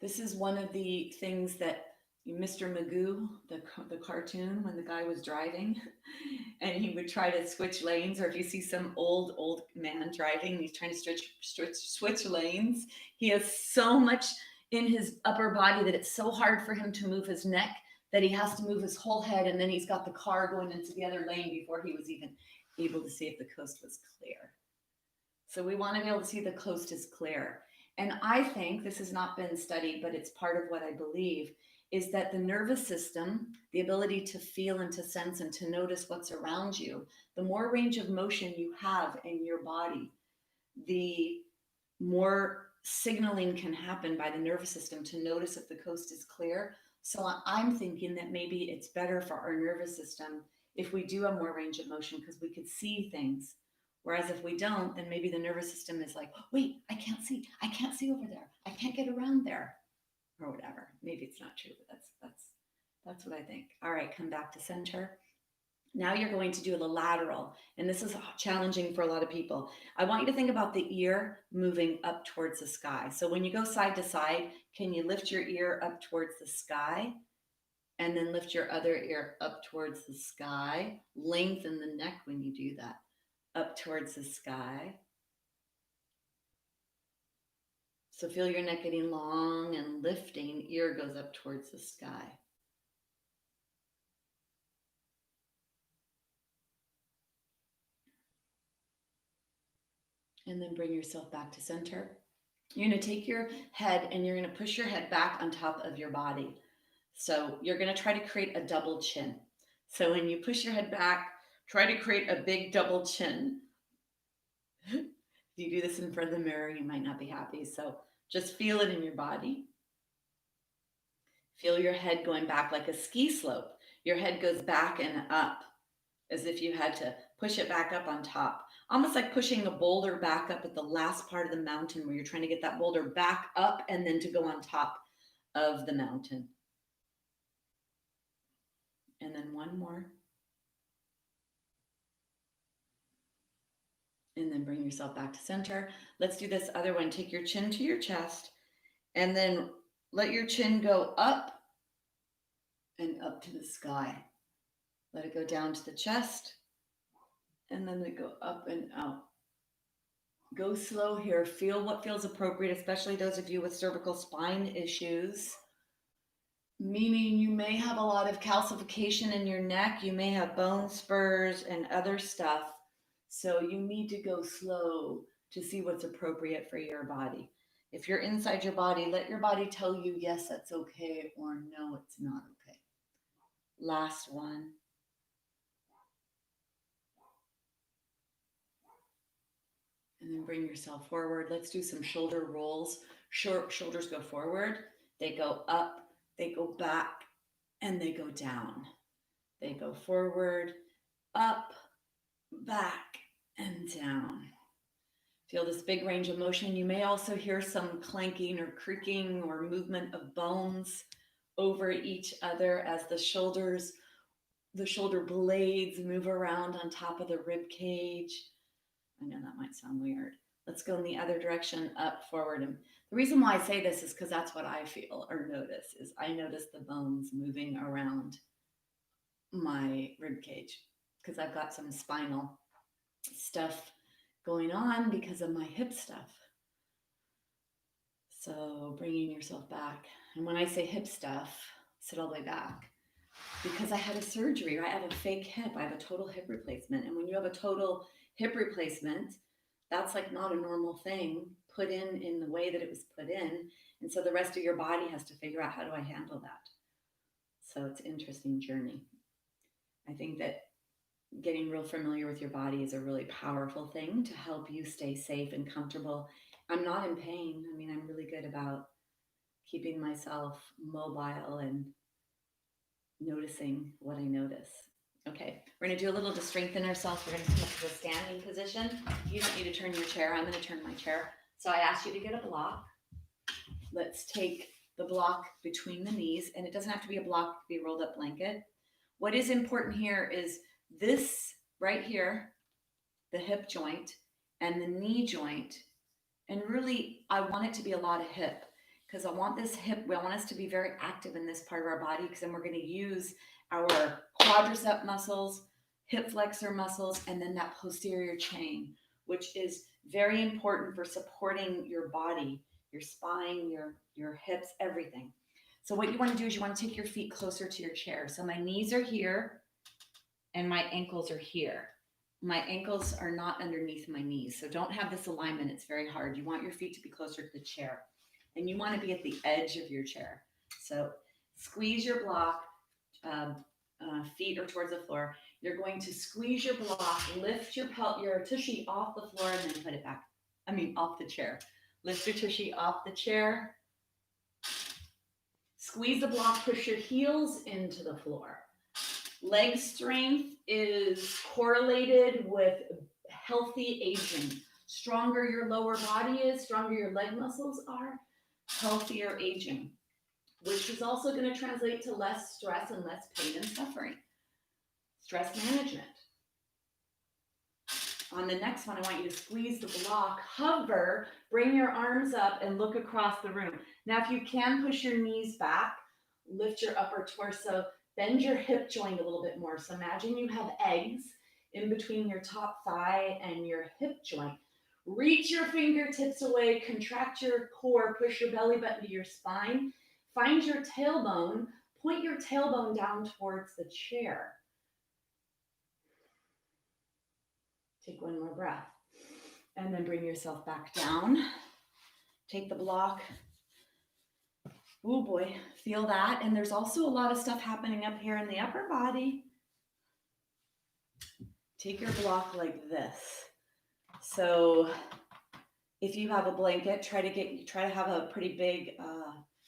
This is one of the things that Mr. Magoo, the cartoon, when the guy was driving and he would try to switch lanes, or if you see some old man driving, he's trying to switch lanes. He has so much in his upper body that it's so hard for him to move his neck that he has to move his whole head, and then he's got the car going into the other lane before he was even able to see if the coast was clear. So we want to be able to see the coast is clear. And I think this has not been studied, but it's part of what I believe, is that the nervous system, the ability to feel and to sense and to notice what's around you, the more range of motion you have in your body, the more signaling can happen by the nervous system to notice if the coast is clear. So I'm thinking that maybe it's better for our nervous system if we do have more range of motion because we could see things. Whereas if we don't, then maybe the nervous system is like, wait, I can't see over there. I can't get around there, or whatever. Maybe it's not true, but that's what I think. All right, come back to center. Now you're going to do the lateral, and this is challenging for a lot of people. I want you to think about the ear moving up towards the sky. So when you go side to side, can you lift your ear up towards the sky? And then lift your other ear up towards the sky. Lengthen the neck when you do that. Up towards the sky. So feel your neck getting long and lifting. Ear goes up towards the sky. And then bring yourself back to center. You're going to take your head and you're going to push your head back on top of your body. So you're going to try to create a double chin. So when you push your head back, try to create a big double chin. If you do this in front of the mirror, you might not be happy. So just feel it in your body. Feel your head going back like a ski slope. Your head goes back and up as if you had to push it back up on top. Almost like pushing a boulder back up at the last part of the mountain where you're trying to get that boulder back up and then to go on top of the mountain. And then one more. And then bring yourself back to center. Let's do this other one. Take your chin to your chest and then let your chin go up and up to the sky. Let it go down to the chest and then let it go up and out. Go slow here. Feel what feels appropriate, especially those of you with cervical spine issues. Meaning you may have a lot of calcification in your neck. You may have bone spurs and other stuff. So you need to go slow to see what's appropriate for your body. If you're inside your body, let your body tell you, yes, that's okay, or no, it's not okay. Last one. And then bring yourself forward. Let's do some shoulder rolls. Short shoulders go forward, they go up, they go back, and they go down. They go forward, up, back, and down. Feel this big range of motion. You may also hear some clanking or creaking or movement of bones over each other as the shoulder blades move around on top of the rib cage. I know that might sound weird. Let's go in the other direction, up, forward. And the reason why I say this is because that's what I feel or notice is I notice the bones moving around my rib cage because I've got some spinal stuff going on because of my hip stuff. So bringing yourself back. And when I say hip stuff, sit all the way back. Because I had a surgery, right? I have a fake hip. I have a total hip replacement. And when you have a total hip replacement, that's like not a normal thing put in the way that it was put in. And so the rest of your body has to figure out, how do I handle that? So it's an interesting journey. I think that getting real familiar with your body is a really powerful thing to help you stay safe and comfortable. I'm not in pain. I mean, I'm really good about keeping myself mobile and noticing what I notice. Okay, we're going to do a little to strengthen ourselves. We're going to come up to a standing position. You don't need to turn your chair. I'm going to turn my chair. So I asked you to get a block. Let's take the block between the knees, and it doesn't have to be a block, it can be a rolled up blanket. What is important here is this right here, the hip joint and the knee joint. And really, I want it to be a lot of hip because I want this hip, I want us to be very active in this part of our body because then we're going to use our quadricep muscles, hip flexor muscles, and then that posterior chain, which is very important for supporting your body, your spine, your hips, everything. So what you want to do is you want to take your feet closer to your chair. So my knees are here and my ankles are here. My ankles are not underneath my knees. So don't have this alignment. It's very hard. You want your feet to be closer to the chair and you want to be at the edge of your chair. So squeeze your block, feet are towards the floor. You're going to squeeze your block, lift your tushy off the floor and then put it back. Off the chair. Lift your tushy off the chair. Squeeze the block, push your heels into the floor. Leg strength is correlated with healthy aging. Stronger your lower body is, stronger your leg muscles are, healthier aging, which is also going to translate to less stress and less pain and suffering. Stress management. On the next one, I want you to squeeze the block, hover, bring your arms up and look across the room. Now, if you can push your knees back, lift your upper torso, bend your hip joint a little bit more. So imagine you have eggs in between your top thigh and your hip joint. Reach your fingertips away, contract your core, push your belly button to your spine. Find your tailbone, point your tailbone down towards the chair. Take one more breath. And then bring yourself back down. Take the block. Oh boy, feel that. And there's also a lot of stuff happening up here in the upper body. Take your block like this. So if you have a blanket, try to have a pretty big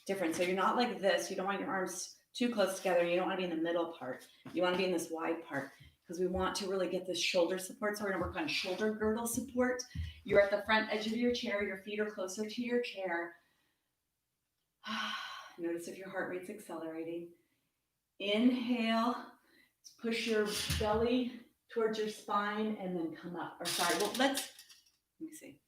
difference. So you're not like this. You don't want your arms too close together. You don't want to be in the middle part. You want to be in this wide part because we want to really get this shoulder support. So we're going to work on shoulder girdle support. You're at the front edge of your chair. Your feet are closer to your chair. Notice if your heart rate's accelerating. Inhale, push your belly towards your spine and then come up. Let me see.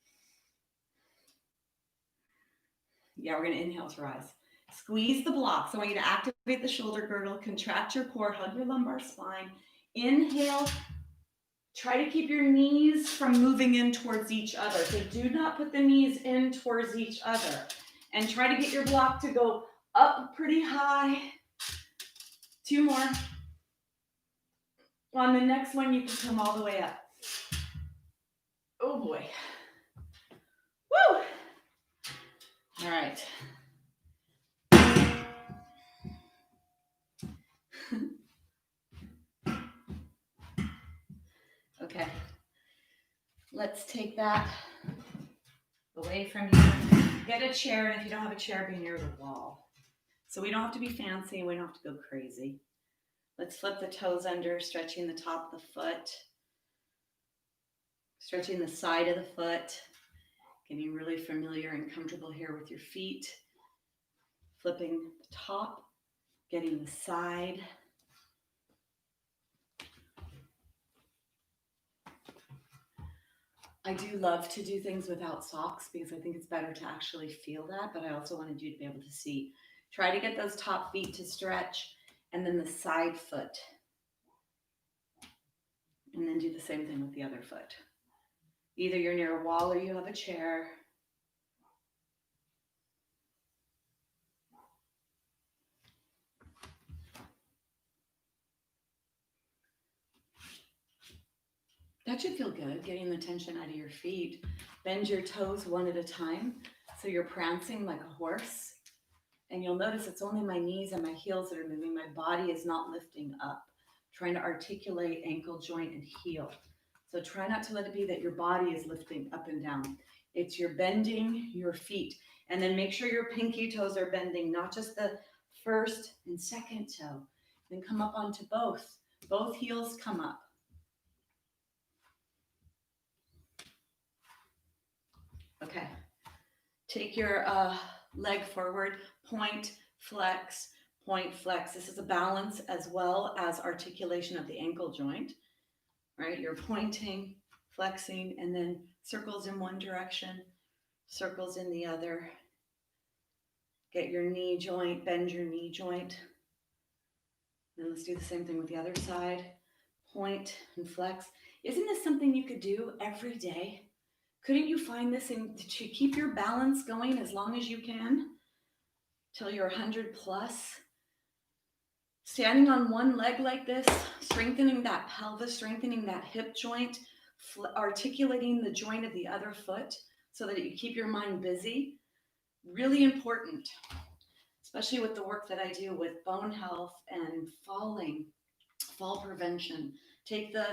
Yeah, we're going to inhale to rise. Squeeze the block. So I want you to activate the shoulder girdle, contract your core, hug your lumbar spine. Inhale. Try to keep your knees from moving in towards each other. So do not put the knees in towards each other. And try to get your block to go up pretty high. 2 more. On the next one, you can come all the way up. Oh boy. Woo! All right. Okay. Let's take that away from you. Get a chair, and if you don't have a chair, be near the wall. So we don't have to be fancy, we don't have to go crazy. Let's flip the toes under, stretching the top of the foot, stretching the side of the foot, getting really familiar and comfortable here with your feet, flipping the top, getting the side. I do love to do things without socks because I think it's better to actually feel that, but I also wanted you to be able to see. Try to get those top feet to stretch, and then the side foot. And then do the same thing with the other foot. Either you're near a wall or you have a chair. That should feel good, getting the tension out of your feet. Bend your toes one at a time, so you're prancing like a horse. And you'll notice it's only my knees and my heels that are moving. My body is not lifting up, trying to articulate ankle joint and heel. So try not to let it be that your body is lifting up and down. It's you're bending your feet. And then make sure your pinky toes are bending, not just the first and second toe. Then come up onto both. Both heels come up. Okay. Take your leg forward, point, flex, point, flex. This is a balance as well as articulation of the ankle joint, right? You're pointing, flexing, and then circles in one direction, circles in the other. Get your knee joint, bend your knee joint. Then let's do the same thing with the other side. Point and flex. Isn't this something you could do every day? Couldn't you find this to keep your balance going as long as you can till you're 100 plus? Standing on one leg like this, strengthening that pelvis, strengthening that hip joint, articulating the joint of the other foot so that you keep your mind busy. Really important, especially with the work that I do with bone health and fall prevention. Take the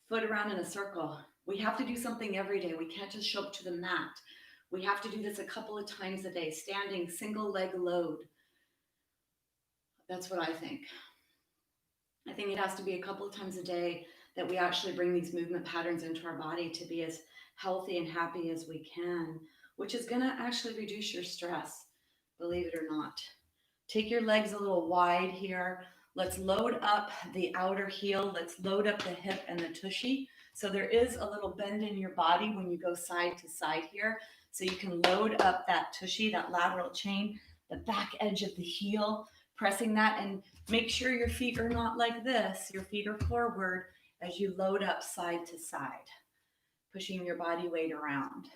foot around in a circle. We have to do something every day. We can't just show up to the mat. We have to do this a couple of times a day, standing, single leg load. That's what I think. I think it has to be a couple of times a day that we actually bring these movement patterns into our body to be as healthy and happy as we can, which is going to actually reduce your stress, believe it or not. Take your legs a little wide here. Let's load up the outer heel. Let's load up the hip and the tushy. So there is a little bend in your body when you go side to side here. So you can load up that tushy, that lateral chain, the back edge of the heel, pressing that, and make sure your feet are not like this. Your feet are forward as you load up side to side, pushing your body weight around.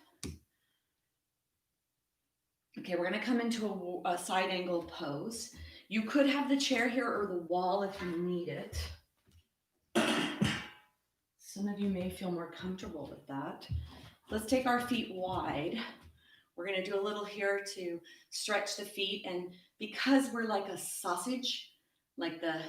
Okay, we're going to come into a side angle pose. You could have the chair here or the wall if you need it. Some of you may feel more comfortable with that. Let's take our feet wide. We're going to do a little here to stretch the feet. And because we're like a sausage, like the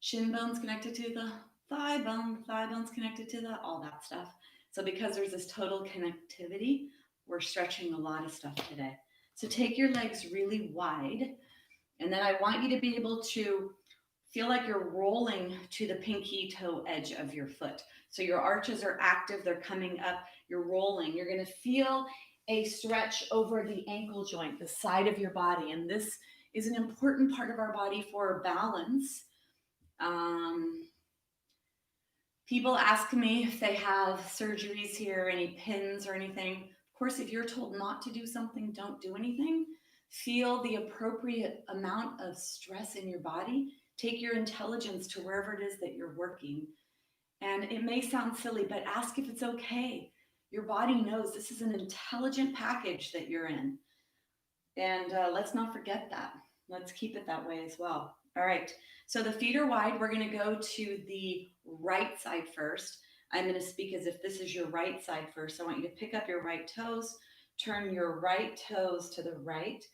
shin bones connected to the thigh bones connected to the, all that stuff. So because there's this total connectivity, we're stretching a lot of stuff today. So take your legs really wide. And then I want you to be able to feel like you're rolling to the pinky toe edge of your foot. So your arches are active, they're coming up, you're rolling. You're going to feel a stretch over the ankle joint, the side of your body. And this is an important part of our body for balance. People ask me if they have surgeries here, any pins or anything. Of course, if you're told not to do something, don't do anything. Feel the appropriate amount of stress in your body. Take your intelligence to wherever it is that you're working. And it may sound silly, but ask if it's okay. Your body knows this is an intelligent package that you're in. And let's not forget that. Let's keep it that way as well. All right, so the feet are wide. We're going to go to the right side first. I'm going to speak as if this is your right side first. I want you to pick up your right toes, turn your right toes to the right.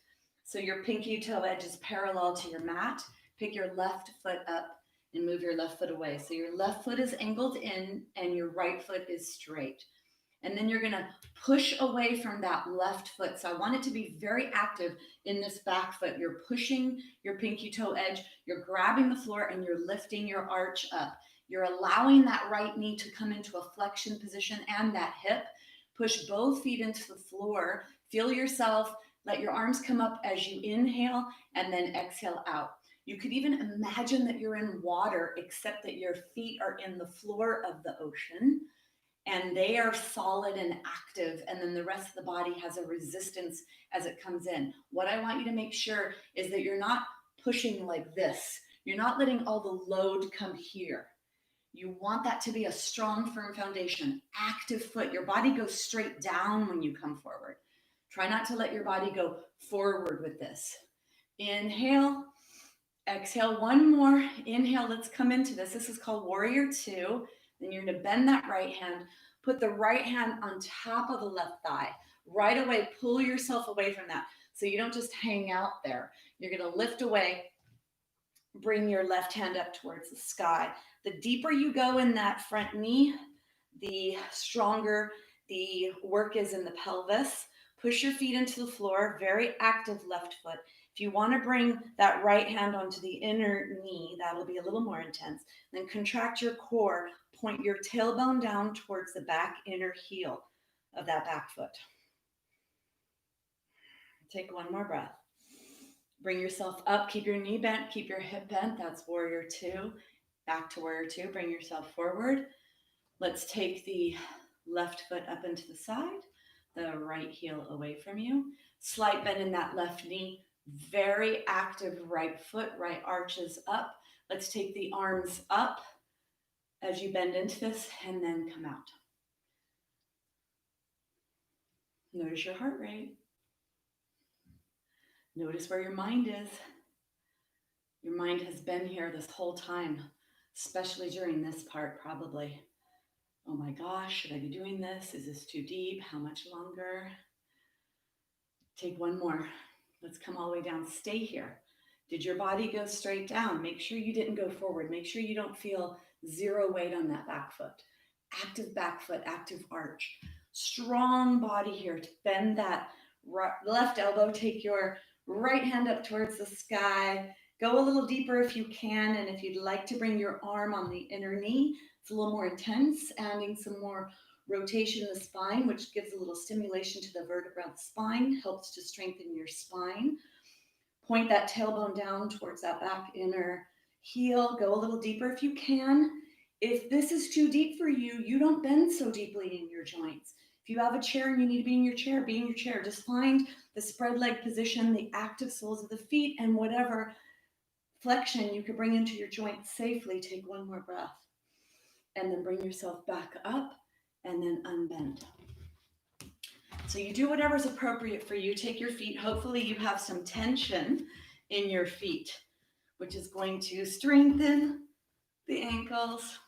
So your pinky toe edge is parallel to your mat. Pick your left foot up and move your left foot away. So your left foot is angled in and your right foot is straight. And then you're gonna push away from that left foot. So I want it to be very active in this back foot. You're pushing your pinky toe edge, you're grabbing the floor, and you're lifting your arch up. You're allowing that right knee to come into a flexion position and that hip. Push both feet into the floor. Feel yourself. Let your arms come up as you inhale and then exhale out. You could even imagine that you're in water, except that your feet are in the floor of the ocean and they are solid and active. And then the rest of the body has a resistance as it comes in. What I want you to make sure is that you're not pushing like this. You're not letting all the load come here. You want that to be a strong, firm foundation, active foot. Your body goes straight down when you come forward. Try not to let your body go forward with this. Inhale, exhale, one more. Inhale, let's come into this. This is called Warrior Two. Then you're gonna bend that right hand, put the right hand on top of the left thigh. Right away, pull yourself away from that so you don't just hang out there. You're gonna lift away, bring your left hand up towards the sky. The deeper you go in that front knee, the stronger the work is in the pelvis. Push your feet into the floor, very active left foot. If you want to bring that right hand onto the inner knee, that'll be a little more intense. Then contract your core, point your tailbone down towards the back inner heel of that back foot. Take one more breath. Bring yourself up, keep your knee bent, keep your hip bent. That's Warrior Two. Back to Warrior Two, bring yourself forward. Let's take the left foot up into the side, the right heel away from you. Slight bend in that left knee, very active right foot, right arches up. Let's take the arms up as you bend into this and then come out. Notice your heart rate. Notice where your mind is. Your mind has been here this whole time, especially during this part, probably. Oh my gosh, should I be doing this? Is this too deep? How much longer? Take one more. Let's come all the way down. Stay here. Did your body go straight down? Make sure you didn't go forward. Make sure you don't feel zero weight on that back foot. Active back foot, active arch. Strong body here to bend that left elbow. Take your right hand up towards the sky. Go a little deeper if you can. And if you'd like to bring your arm on the inner knee, it's a little more intense, adding some more rotation in the spine, which gives a little stimulation to the vertebra of the spine, helps to strengthen your spine. Point that tailbone down towards that back inner heel. Go a little deeper if you can. If this is too deep for you, you don't bend so deeply in your joints. If you have a chair and you need to be in your chair, be in your chair. Just find the spread leg position, the active soles of the feet, and whatever flexion you can bring into your joints safely. Take one more breath. And then bring yourself back up and then unbend. So you do whatever's appropriate for you. Take your feet. Hopefully you have some tension in your feet, which is going to strengthen the ankles.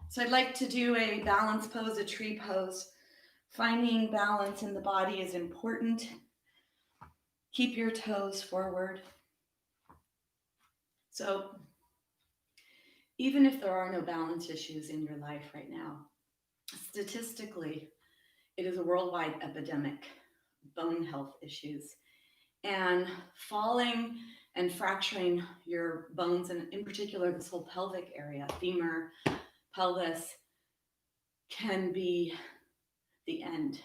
So I'd like to do a balance pose, a tree pose. Finding balance in the body is important. Keep your toes forward. So even if there are no balance issues in your life right now, statistically, it is a worldwide epidemic, bone health issues. And falling and fracturing your bones, and in particular, this whole pelvic area, femur, pelvis, can be the end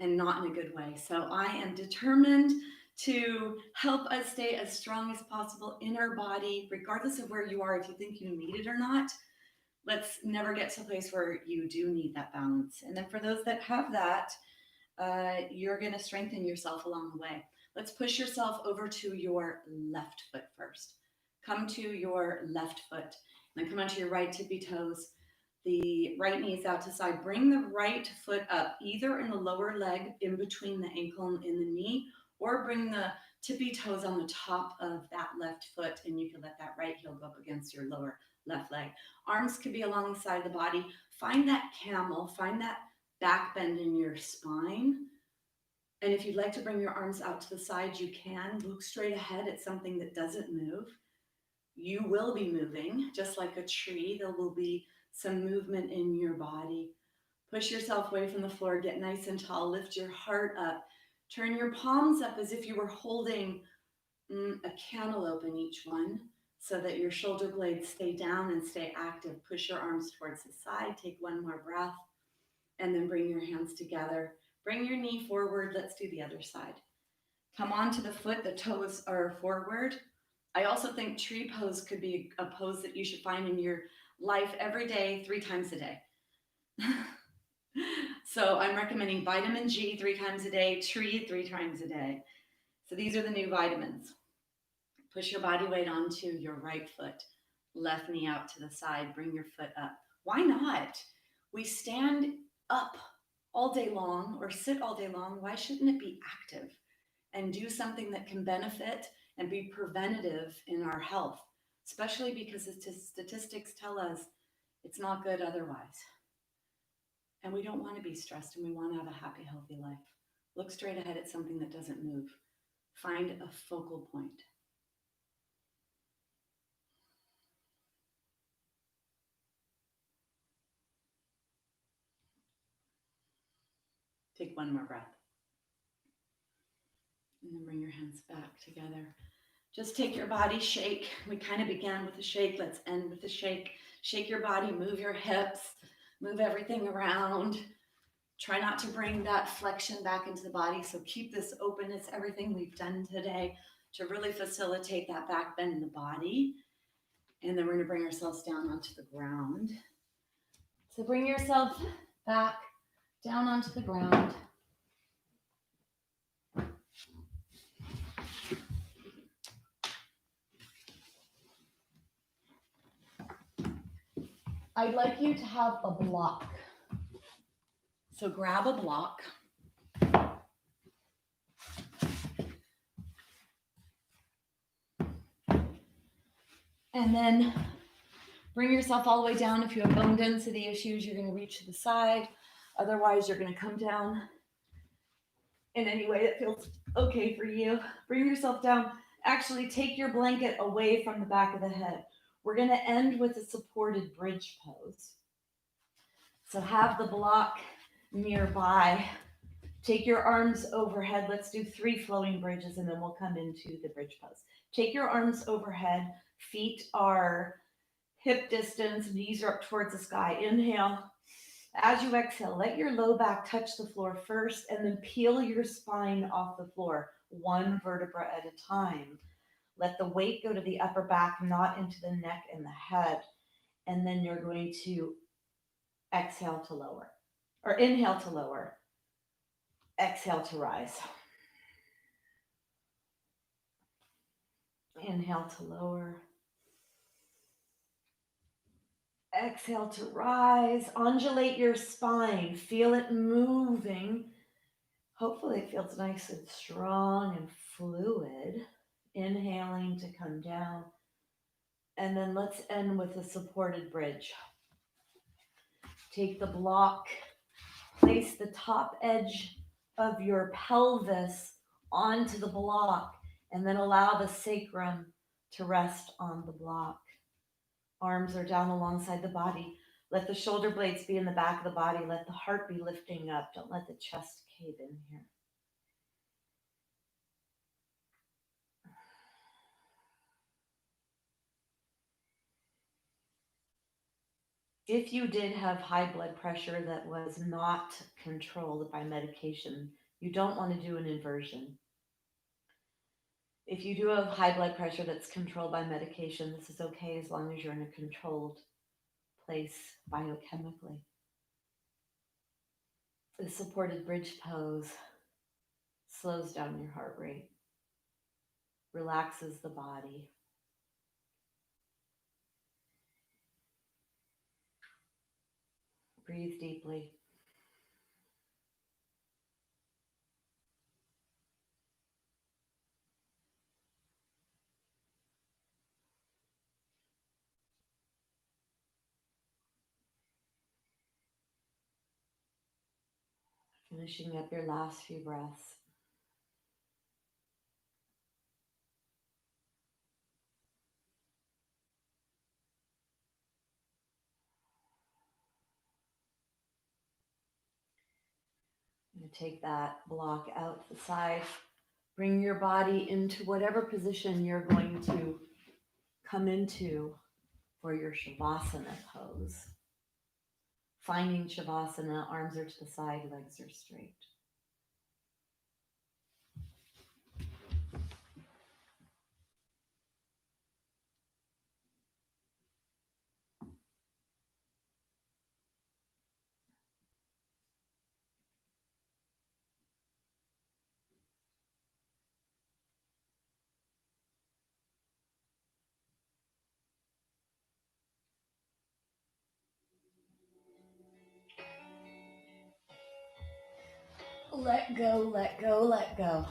and not in a good way. So I am determined to help us stay as strong as possible in our body, regardless of where you are, if you think you need it or not. Let's never get to a place where you do need that balance. And then for those that have that, you're going to strengthen yourself along the way. Let's push yourself over to your left foot first. Come to your left foot. Then come onto your right tippy toes. The right knee is out to side. Bring the right foot up, either in the lower leg, in between the ankle and the knee, or bring the tippy toes on the top of that left foot, and you can let that right heel go up against your lower left leg. Arms could be along the side of the body. Find that camel, find that back bend in your spine. And if you'd like to bring your arms out to the side, you can. Look straight ahead at something that doesn't move. You will be moving, just like a tree. There will be some movement in your body. Push yourself away from the floor, get nice and tall, lift your heart up, turn your palms up as if you were holding a cantaloupe in each one so that your shoulder blades stay down and stay active. Push your arms towards the side, take one more breath, and then bring your hands together. Bring your knee forward. Let's do the other side. Come onto the foot, the toes are forward. I also think tree pose could be a pose that you should find in your life every day, 3 times a day. So I'm recommending vitamin G 3 times a day, tree 3 times a day. So these are the new vitamins. Push your body weight onto your right foot, left knee out to the side, bring your foot up. Why not? We stand up all day long or sit all day long. Why shouldn't it be active and do something that can benefit and be preventative in our health, especially because the statistics tell us it's not good otherwise. And we don't want to be stressed and we want to have a happy, healthy life. Look straight ahead at something that doesn't move. Find a focal point. Take one more breath. And then bring your hands back together. Just take your body, shake. We kind of began with a shake. Let's end with a shake. Shake your body, move your hips, move everything around. Try not to bring that flexion back into the body. So keep this open. It's everything we've done today to really facilitate that back bend in the body. And then we're going to bring ourselves down onto the ground. So bring yourself back down onto the ground. I'd like you to have a block. So grab a block. And then bring yourself all the way down. If you have bone density issues, you're going to reach to the side. Otherwise, you're going to come down in any way that feels okay for you. Bring yourself down. Actually, take your blanket away from the back of the head. We're going to end with a supported bridge pose. So have the block nearby. Take your arms overhead. Let's do 3 flowing bridges and then we'll come into the bridge pose. Take your arms overhead. Feet are hip distance, knees are up towards the sky. Inhale. As you exhale, let your low back touch the floor first and then peel your spine off the floor, 1 vertebra at a time. Let the weight go to the upper back, not into the neck and the head. And then you're going to exhale to lower, or inhale to lower, exhale to rise. Inhale to lower. Exhale to rise. Undulate your spine. Feel it moving. Hopefully it feels nice and strong and fluid. Inhaling to come down. And then let's end with a supported bridge. Take the block. Place the top edge of your pelvis onto the block. And then allow the sacrum to rest on the block. Arms are down alongside the body. Let the shoulder blades be in the back of the body. Let the heart be lifting up. Don't let the chest cave in here. If you did have high blood pressure that was not controlled by medication, you don't want to do an inversion. If you do have high blood pressure that's controlled by medication, this is okay as long as you're in a controlled place biochemically. The supported bridge pose slows down your heart rate, relaxes the body. Breathe deeply. Finishing up your last few breaths. take that block out to the side. Bring your body into whatever position you're going to come into for your Shavasana pose. Finding Shavasana, arms are to the side, legs are straight. Let go, let go, let go.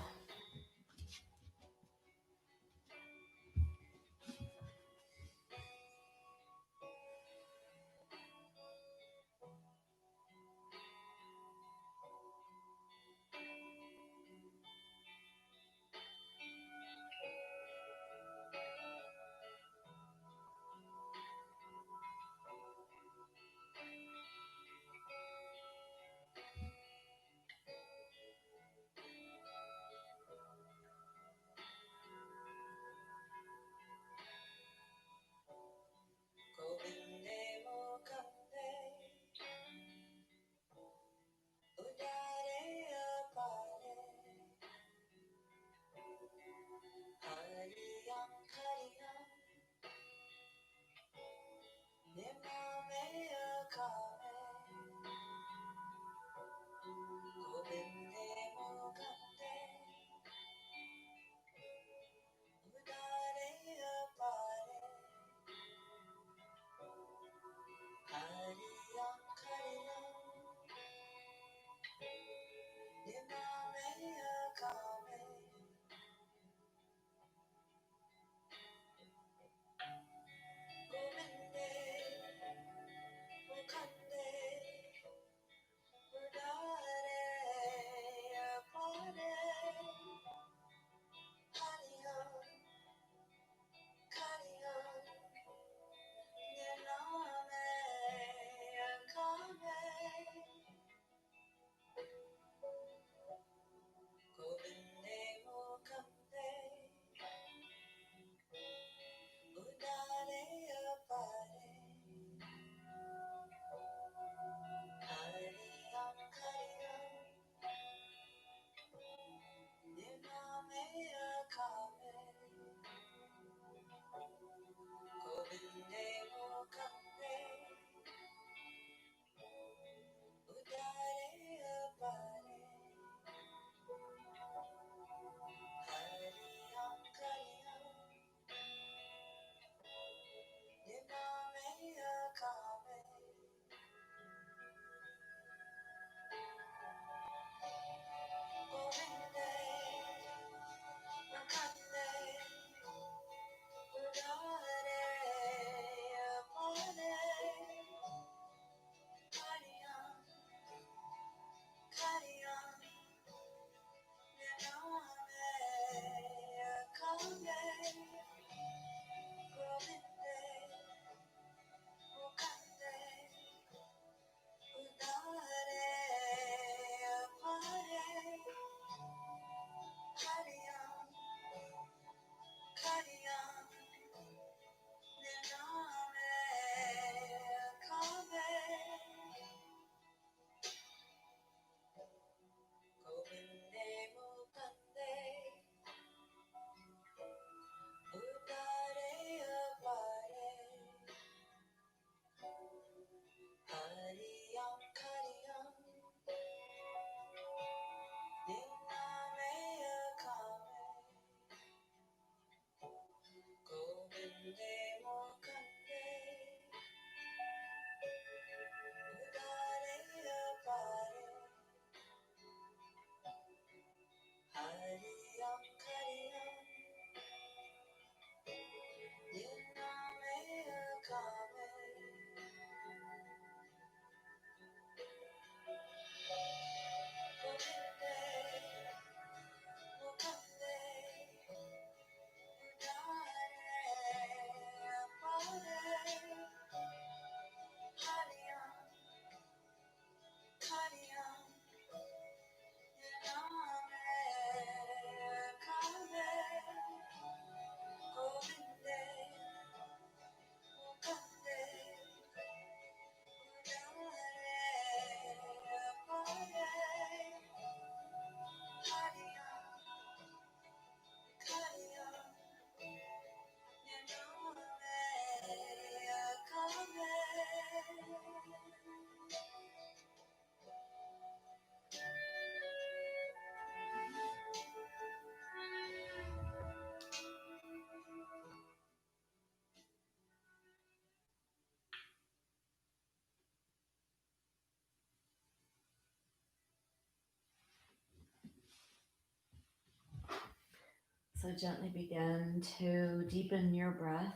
So gently begin to deepen your breath,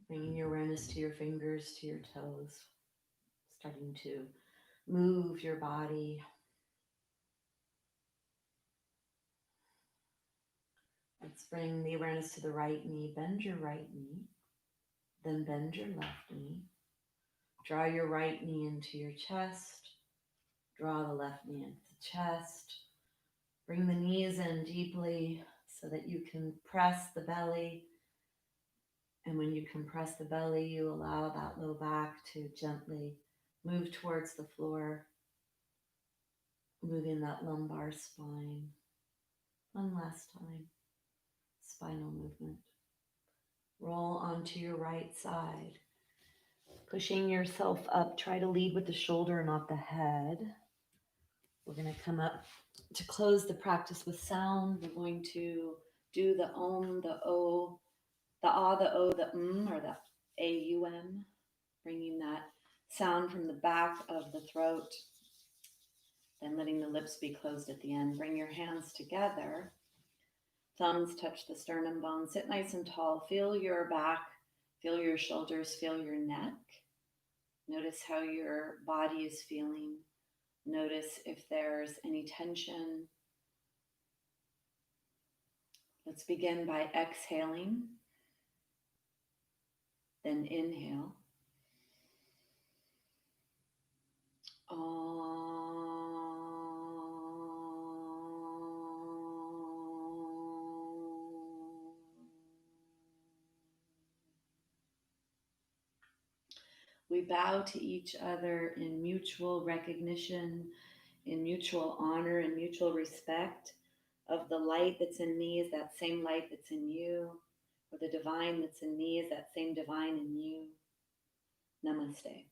bringing your awareness to your fingers, to your toes, starting to move your body. Let's bring the awareness to the right knee. Bend your right knee, then bend your left knee. Draw your right knee into your chest. Draw the left knee into the chest. Bring the knees in deeply so that you can press the belly. And when you compress the belly, you allow that low back to gently move towards the floor, moving that lumbar spine. One last time, spinal movement. Roll onto your right side, pushing yourself up. Try to lead with the shoulder, not the head. We're going to come up to close the practice with sound. We're going to do the om, the o, the ah, the o, the or the aum, bringing that sound from the back of the throat, then letting the lips be closed at the end. Bring your hands together. Thumbs touch the sternum bone. Sit nice and tall. Feel your back, feel your shoulders, feel your neck. Notice how your body is feeling. Notice if there's any tension. Let's begin by exhaling, then inhale. We bow to each other in mutual recognition, in mutual honor and mutual respect of the light that's in me is that same light that's in you, or the divine that's in me is that same divine in you. Namaste.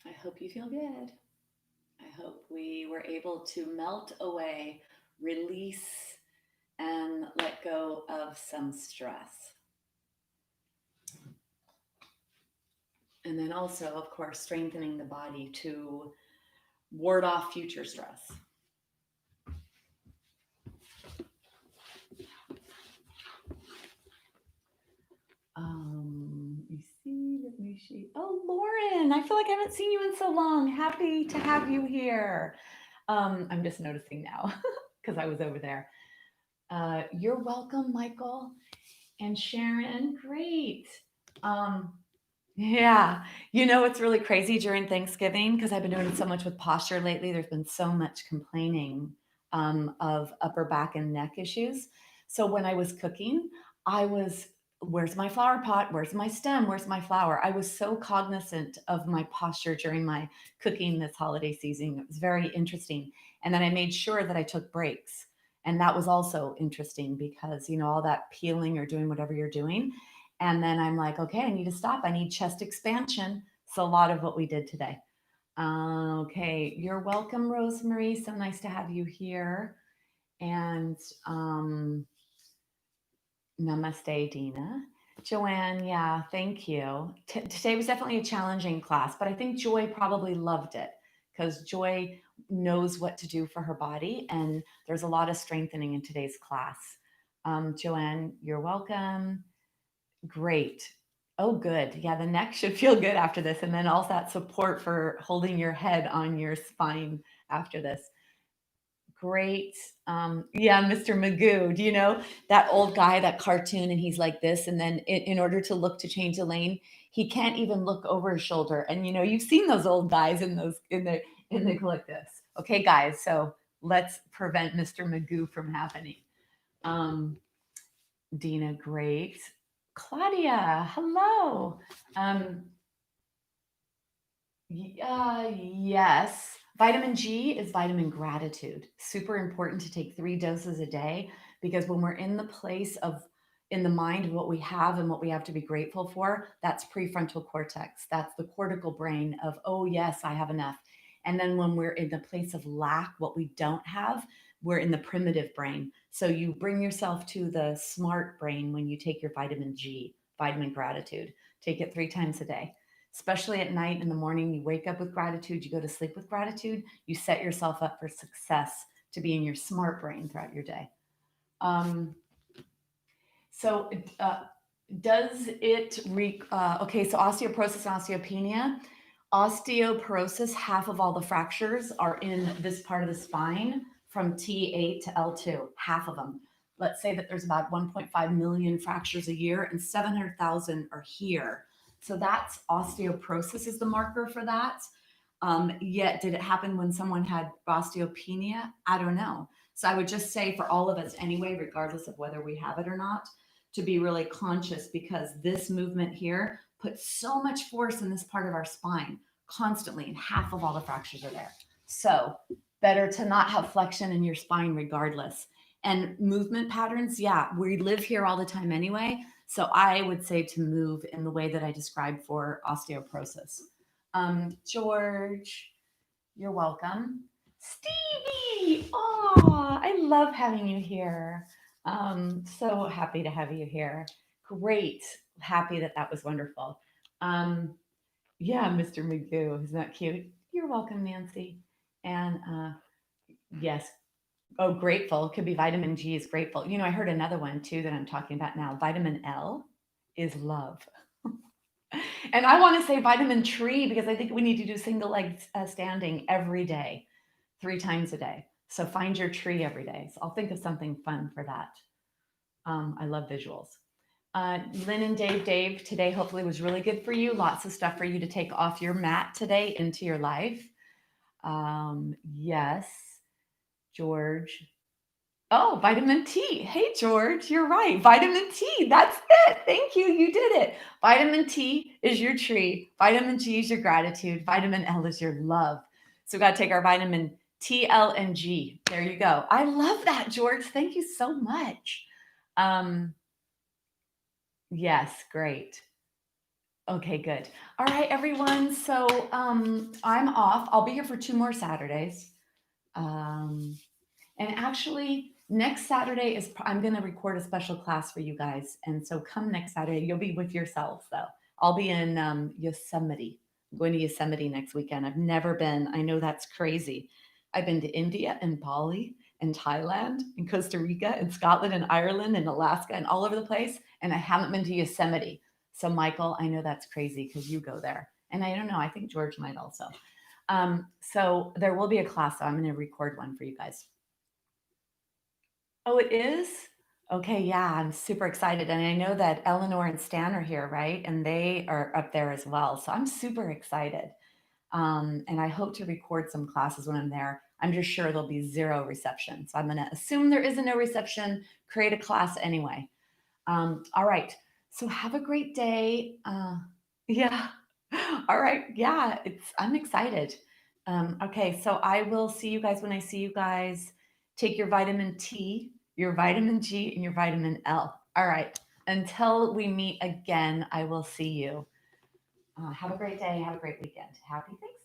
I hope you feel good. I hope we were able to melt away, release, and let go of some stress. And then also, of course, strengthening the body to ward off future stress. Let me see. Oh, Lauren, I feel like I haven't seen you in so long. Happy to have you here. I'm just noticing now because I was over there. You're welcome, Michael and Sharon. Great. Um, yeah. You know, it's really crazy during Thanksgiving because I've been doing so much with posture lately. There's been so much complaining of upper back and neck issues. So when I was cooking, I was, where's my flower pot? Where's my stem? Where's my flower? I was so cognizant of my posture during my cooking this holiday season. It was very interesting. And then I made sure that I took breaks. And that was also interesting because, you know, all that peeling or doing whatever you're doing, and then I'm like, okay, I need to stop. I need chest expansion. So a lot of what we did today. Okay, you're welcome, Rosemary. So nice to have you here. And namaste, Dina. Joanne, yeah, thank you. Today was definitely a challenging class, but I think Joy probably loved it because Joy knows what to do for her body, and there's a lot of strengthening in today's class. Joanne, you're welcome. Great. Oh, good. Yeah, the neck should feel good after this. And then also that support for holding your head on your spine after this. Great. Yeah, Mr. Magoo. Do you know that old guy, that cartoon, and he's like this? And then in order to look to change the lane, he can't even look over his shoulder. And you know, you've seen those old guys in the like this. Okay, guys. So let's prevent Mr. Magoo from happening. Um, Dina, great. Claudia, hello. Um, yes. Vitamin G is vitamin gratitude. Super important to take 3 doses a day because when we're in the place of, in the mind of what we have and what we have to be grateful for, that's prefrontal cortex. That's the cortical brain of, oh, yes, I have enough. And then when we're in the place of lack, what we don't have, we're in the primitive brain. So you bring yourself to the smart brain when you take your vitamin G, vitamin gratitude. Take it 3 times a day. especially at night. In the morning, you wake up with gratitude, you go to sleep with gratitude, you set yourself up for success to be in your smart brain throughout your day. Um, so, does it okay, so osteoporosis and osteopenia. Osteoporosis, half of all the fractures are in this part of the spine from T8 to L2, half of them. Let's say that there's about 1.5 million fractures a year and 700,000 are here. So that's osteoporosis is the marker for that. Yet, did it happen when someone had osteopenia? I don't know. So I would just say for all of us anyway, regardless of whether we have it or not, to be really conscious because this movement here puts so much force in this part of our spine constantly, and half of all the fractures are there. So better to not have flexion in your spine regardless. And movement patterns, yeah, we live here all the time anyway. So I would say to move in the way that I described for osteoporosis. George, you're welcome. Stevie, oh, I love having you here. So happy to have you here. Great. Happy that that was wonderful. Um, yeah, Mr. Magoo, isn't that cute? You're welcome, Nancy. And yes, oh, grateful could be vitamin G is grateful. You know, I heard another one too that I'm talking about now. Vitamin L is love. And I want to say vitamin tree because I think we need to do single leg standing every day, 3 times a day. So find your tree every day. So I'll think of something fun for that. I love visuals. Lynn and Dave, today hopefully was really good for you. Lots of stuff for you to take off your mat today into your life. Yes, George. Oh, vitamin T. Hey, George, you're right. Vitamin T. That's it. Thank you. You did it. Vitamin T is your tree. Vitamin G is your gratitude. Vitamin L is your love. So we got to take our vitamin T, L, and G. There you go. I love that, George. Thank you so much. Um, yes, great. Okay, good. All right, everyone. So I'm off. I'll be here for 2 more Saturdays. Um, And actually, next Saturday is I'm going to record a special class for you guys. And so come next Saturday, you'll be with yourselves though. I'll be in Yosemite. I'm going to Yosemite next weekend. I've never been. I know that's crazy. I've been to India and Bali and Thailand and Costa Rica and Scotland and Ireland and Alaska and all over the place. And I haven't been to Yosemite. So, Michael, I know that's crazy because you go there. And I don't know, I think George might also. So there will be a class. So I'm going to record one for you guys. Oh, it is? Okay, yeah, I'm super excited. And I know that Eleanor and Stan are here, right? And they are up there as well. So I'm super excited. And I hope to record some classes when I'm there. I'm just sure there'll be zero reception. So I'm going to assume there isn't no reception, create a class anyway. All right. So have a great day. Yeah. All right. Yeah, I'm excited. Okay, so I will see you guys when I see you guys. Take your vitamin T, your vitamin G, and your vitamin L. All right. Until we meet again, I will see you. Have a great day. Have a great weekend. Happy Thanksgiving.